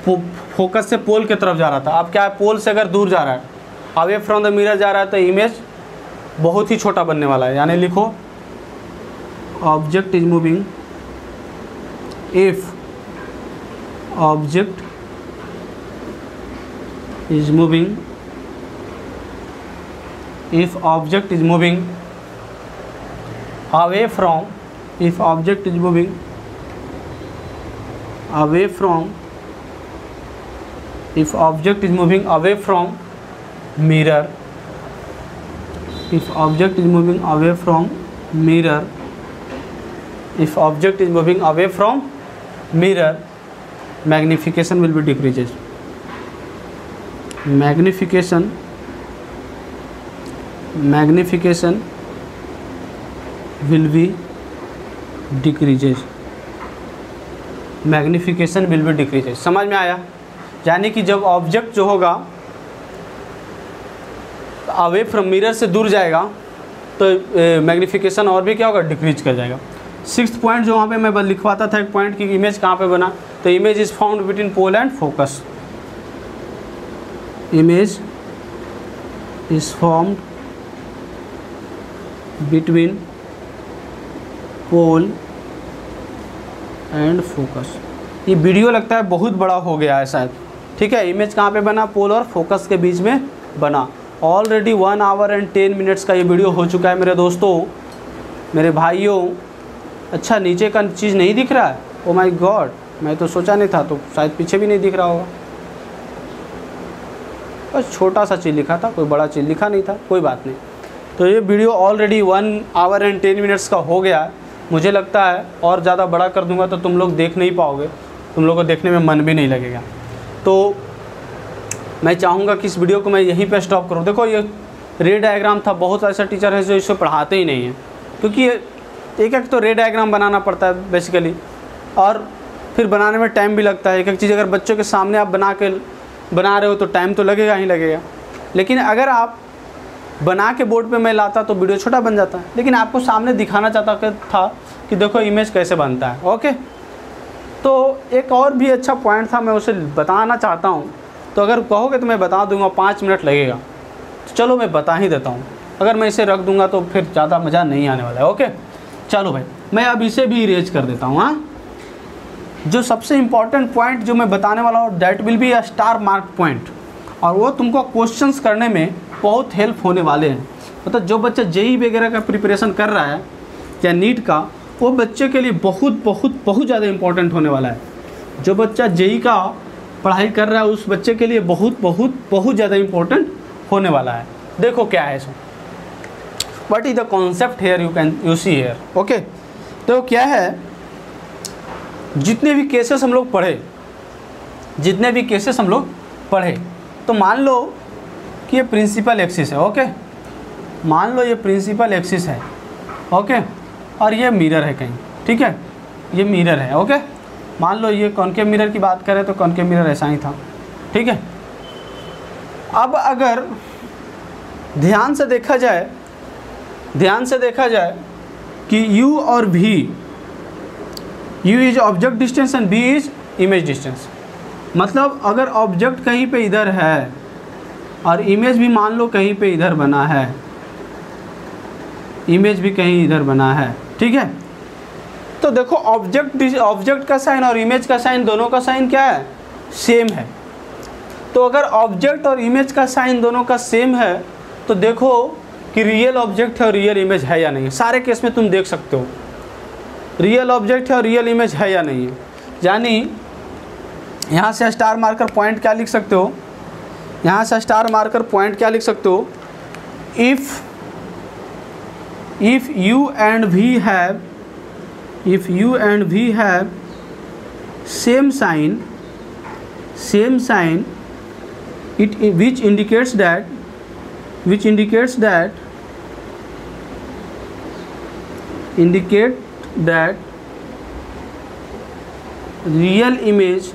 फोकस से पोल की तरफ जा रहा था। अब क्या है? पोल से अगर दूर जा रहा है, अवे फ्रॉम द मिरर जा रहा है, तो इमेज बहुत ही छोटा बनने वाला है। यानी लिखो object is moving, if object is moving, if object is moving away from, if object is moving away from, if object is moving away from mirror, if object is moving away from mirror, if object is moving away from mirror, magnification will be decreases, magnification will be decreases, magnification will be decreases. समझ में आया? यानी कि जब object जो होगा away from mirror से दूर जाएगा तो मैग्नीफिकेशन और भी क्या होगा? डिक्रीज कर जाएगा। सिक्स्थ पॉइंट जो वहाँ पे मैं लिखवाता था एक पॉइंट की इमेज कहाँ पे बना, तो image is found between pole and focus, image is formed between pole and focus. ये वीडियो लगता है बहुत बड़ा हो गया है शायद, ठीक है। इमेज कहाँ पे बना, पोल और फोकस के बीच में बना। ऑलरेडी 1 आवर एंड 10 मिनट्स का ये वीडियो हो चुका है मेरे दोस्तों, मेरे भाइयों। अच्छा नीचे का चीज़ नहीं दिख रहा है, ओ माय गॉड, मैं तो सोचा नहीं था, तो शायद पीछे भी नहीं दिख रहा होगा। बस छोटा सा चीज़ लिखा था, कोई बड़ा चीज़ लिखा नहीं था, कोई बात नहीं। तो ये video already 1 our and 10 minutes का हो गया है। मुझे लगता है और ज़्यादा बड़ा कर दूंगा तो तुम लोग देख नहीं पाओगे, तुम लोगों को देखने में मन भी नहीं लगेगा। तो मैं चाहूँगा कि इस वीडियो को मैं यहीं पे स्टॉप करूँ। देखो ये रे डायग्राम था, बहुत ऐसे टीचर हैं जो इसे पढ़ाते ही नहीं हैं, क्योंकि एक एक तो रे डायग्राम बनाना पड़ता है बेसिकली, और फिर बनाने में टाइम भी लगता है। एक एक चीज़ अगर बच्चों के सामने आप बना रहे हो तो टाइम तो लगेगा ही लगेगा, लेकिन अगर आप बना के बोर्ड पे मैं लाता तो वीडियो छोटा बन जाता है। लेकिन आपको सामने दिखाना चाहता था कि देखो इमेज कैसे बनता है। ओके, तो एक और भी अच्छा पॉइंट था, मैं उसे बताना चाहता हूँ। तो अगर कहोगे तो मैं बता दूंगा, 5 मिनट लगेगा, तो चलो मैं बता ही देता हूँ। अगर मैं इसे रख दूंगा तो फिर ज़्यादा मज़ा नहीं आने वाला है। ओके चलो भाई, मैं अब इसे भी इरेज कर देता हूँ। हाँ, जो सबसे इम्पॉर्टेंट पॉइंट जो मैं बताने वाला हूँ, that will be a star mark point, और वो तुमको क्वेश्चंस करने में बहुत हेल्प होने वाले हैं। मतलब जो बच्चा जेई वगैरह का प्रिपरेशन कर रहा है या नीट का, वो बच्चे के लिए बहुत बहुत बहुत ज़्यादा इंपॉर्टेंट होने वाला है। जो बच्चा जेई का पढ़ाई कर रहा है उस बच्चे के लिए बहुत बहुत बहुत ज़्यादा इंपॉर्टेंट होने वाला है। देखो क्या है इसमें, what is the concept here, you see here. Okay, तो क्या है, जितने भी केसेस हम लोग पढ़े, तो मान लो कि ये प्रिंसिपल एक्सिस है। ओके, मान लो ये प्रिंसिपल एक्सिस है। ओके, और ये मिरर है कहीं, ठीक है, ये मिरर है। ओके, मान लो ये कॉनकेव मिरर की बात करें तो कॉनकेव मिरर ऐसा ही था, ठीक है। अब अगर ध्यान से देखा जाए कि u और v, u is object distance and v is image distance. मतलब अगर ऑब्जेक्ट कहीं पे इधर है और इमेज भी मान लो कहीं पे इधर बना है, इमेज भी कहीं इधर बना है, ठीक है। तो देखो ऑब्जेक्ट का साइन और इमेज का साइन, दोनों का साइन क्या है, सेम है। तो अगर ऑब्जेक्ट और इमेज का साइन दोनों का सेम है तो देखो कि रियल ऑब्जेक्ट है और रियल इमेज है या नहीं है। सारे केस में तुम देख सकते हो रियल ऑब्जेक्ट है और रियल इमेज है या नहीं है। यानी यहाँ से स्टार मार्कर पॉइंट क्या लिख सकते हो, यहाँ से स्टार मार्कर पॉइंट क्या लिख सकते हो, if u and v have same sign which indicates that real image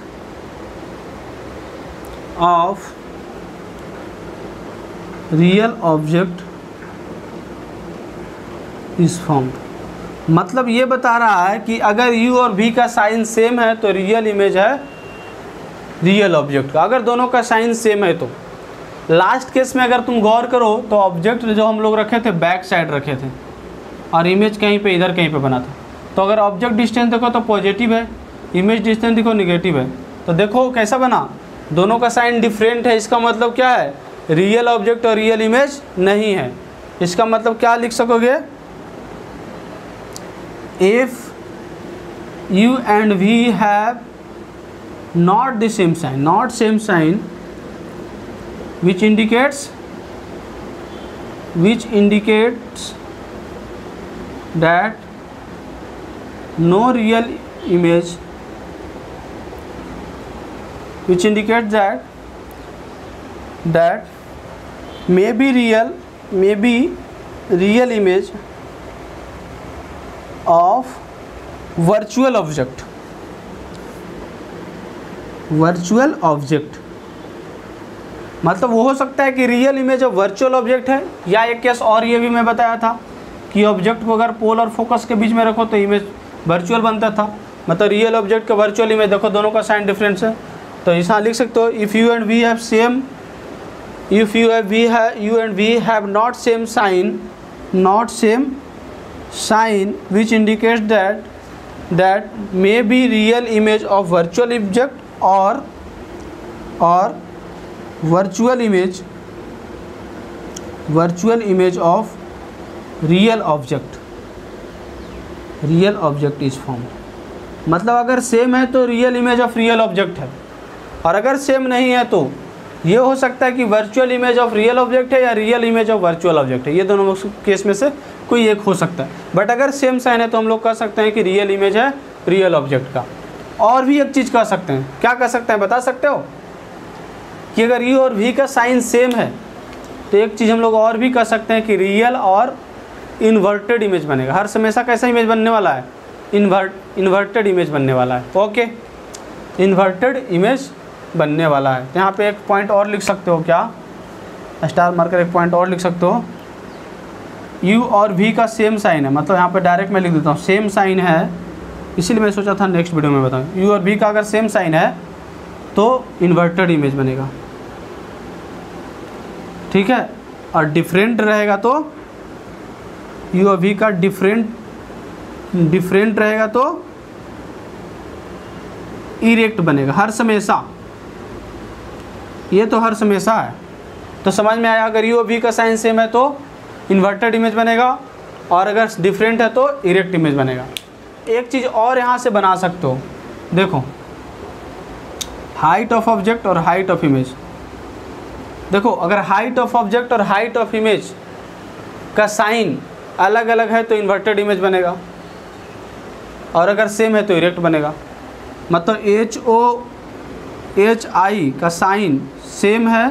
of real object is formed। मतलब ये बता रहा है कि अगर u और v का साइन सेम है तो रियल इमेज है रियल ऑब्जेक्ट का। अगर दोनों का साइन सेम है तो लास्ट केस में अगर तुम गौर करो तो ऑब्जेक्ट जो हम लोग रखे थे बैक साइड रखे थे और इमेज कहीं पे इधर कहीं पे बना था। तो अगर ऑब्जेक्ट डिस्टेंस देखो तो पॉजिटिव है, इमेज डिस्टेंस देखो निगेटिव है। तो देखो कैसा बना, दोनों का साइन डिफरेंट है। इसका मतलब क्या है, रियल ऑब्जेक्ट और रियल इमेज नहीं है। इसका मतलब क्या लिख सकोगे, if u and v have not the same sign which indicates that no real image, which indicates that may be real image of virtual object। मतलब वो हो सकता है कि real image of virtual object है, या एक केस और ये भी मैं बताया था कि ऑब्जेक्ट को अगर पोल और फोकस के बीच में रखो तो इमेज वर्चुअल बनता था। मतलब रियल ऑब्जेक्ट का वर्चुअल इमेज देखो दोनों का साइन डिफरेंस है। तो यहाँ लिख सकते हो if u and v have not same sign not same sign which indicates that may be real image of virtual object or virtual image of real object is formed। मतलब अगर same है तो real image of real object है, और अगर same नहीं है तो ये हो सकता है कि virtual image of real object है या real image of virtual object है, ये दोनों केस में से कोई एक हो सकता है। बट अगर सेम साइन है तो हम लोग कह सकते हैं कि रियल इमेज है रियल ऑब्जेक्ट का। और भी एक चीज़ कह सकते हैं, क्या कह सकते हैं बता सकते हो? कि अगर ई और वी का साइन सेम है तो एक चीज़ हम लोग और भी कह सकते हैं कि रियल और इन्वर्टेड इमेज बनेगा। हर हमेशा कैसा इमेज बनने वाला है? इन्वर्टेड इमेज बनने वाला है। ओके, इन्वर्टेड इमेज बनने वाला है। तो यहाँ पे एक पॉइंट और लिख सकते हो, क्या स्टार मार्कर एक पॉइंट और लिख सकते हो। यू और वी का सेम साइन है, मतलब यहाँ पे डायरेक्ट मैं लिख देता हूँ सेम साइन है, इसीलिए मैं सोचा था नेक्स्ट वीडियो में बताऊँ। यू और वी का अगर सेम साइन है तो इन्वर्टेड इमेज बनेगा, ठीक है। और डिफरेंट रहेगा तो यू और वी का डिफरेंट रहेगा तो इरेक्ट बनेगा हर हमेशा। ये तो हर हमेशा है, तो समझ में आया। अगर यू और वी का साइन सेम है तो इन्वर्टेड इमेज बनेगा, और अगर डिफरेंट है तो इरेक्ट इमेज बनेगा। एक चीज़ और यहाँ से बना सकते हो, देखो हाइट ऑफ ऑब्जेक्ट और हाइट ऑफ इमेज। देखो अगर हाइट ऑफ ऑब्जेक्ट और हाइट ऑफ इमेज का साइन अलग अलग है तो इन्वर्टेड इमेज बनेगा, और अगर सेम है तो इरेक्ट बनेगा। मतलब HOHI का साइन सेम है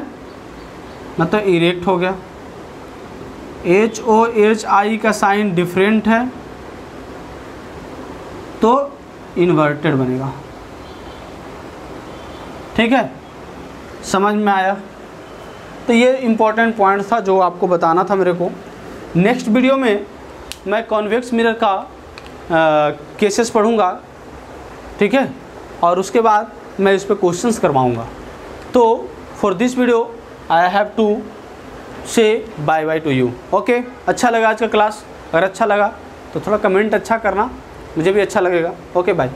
मतलब इरेक्ट हो गया, HOHI का साइन डिफरेंट है तो इन्वर्टेड बनेगा, ठीक है। समझ में आया? तो ये इम्पोर्टेंट पॉइंट था जो आपको बताना था मेरे को। नेक्स्ट वीडियो में मैं कॉन्वेक्स मिरर का केसेस पढ़ूंगा, ठीक है, और उसके बाद मैं इस पर क्वेश्चंस करवाऊंगा। तो for this video I have to say bye bye to you. Okay, अच्छा लगा आज का क्लास? अगर अच्छा लगा तो थोड़ा कमेंट अच्छा करना, मुझे भी अच्छा लगेगा। Okay, bye.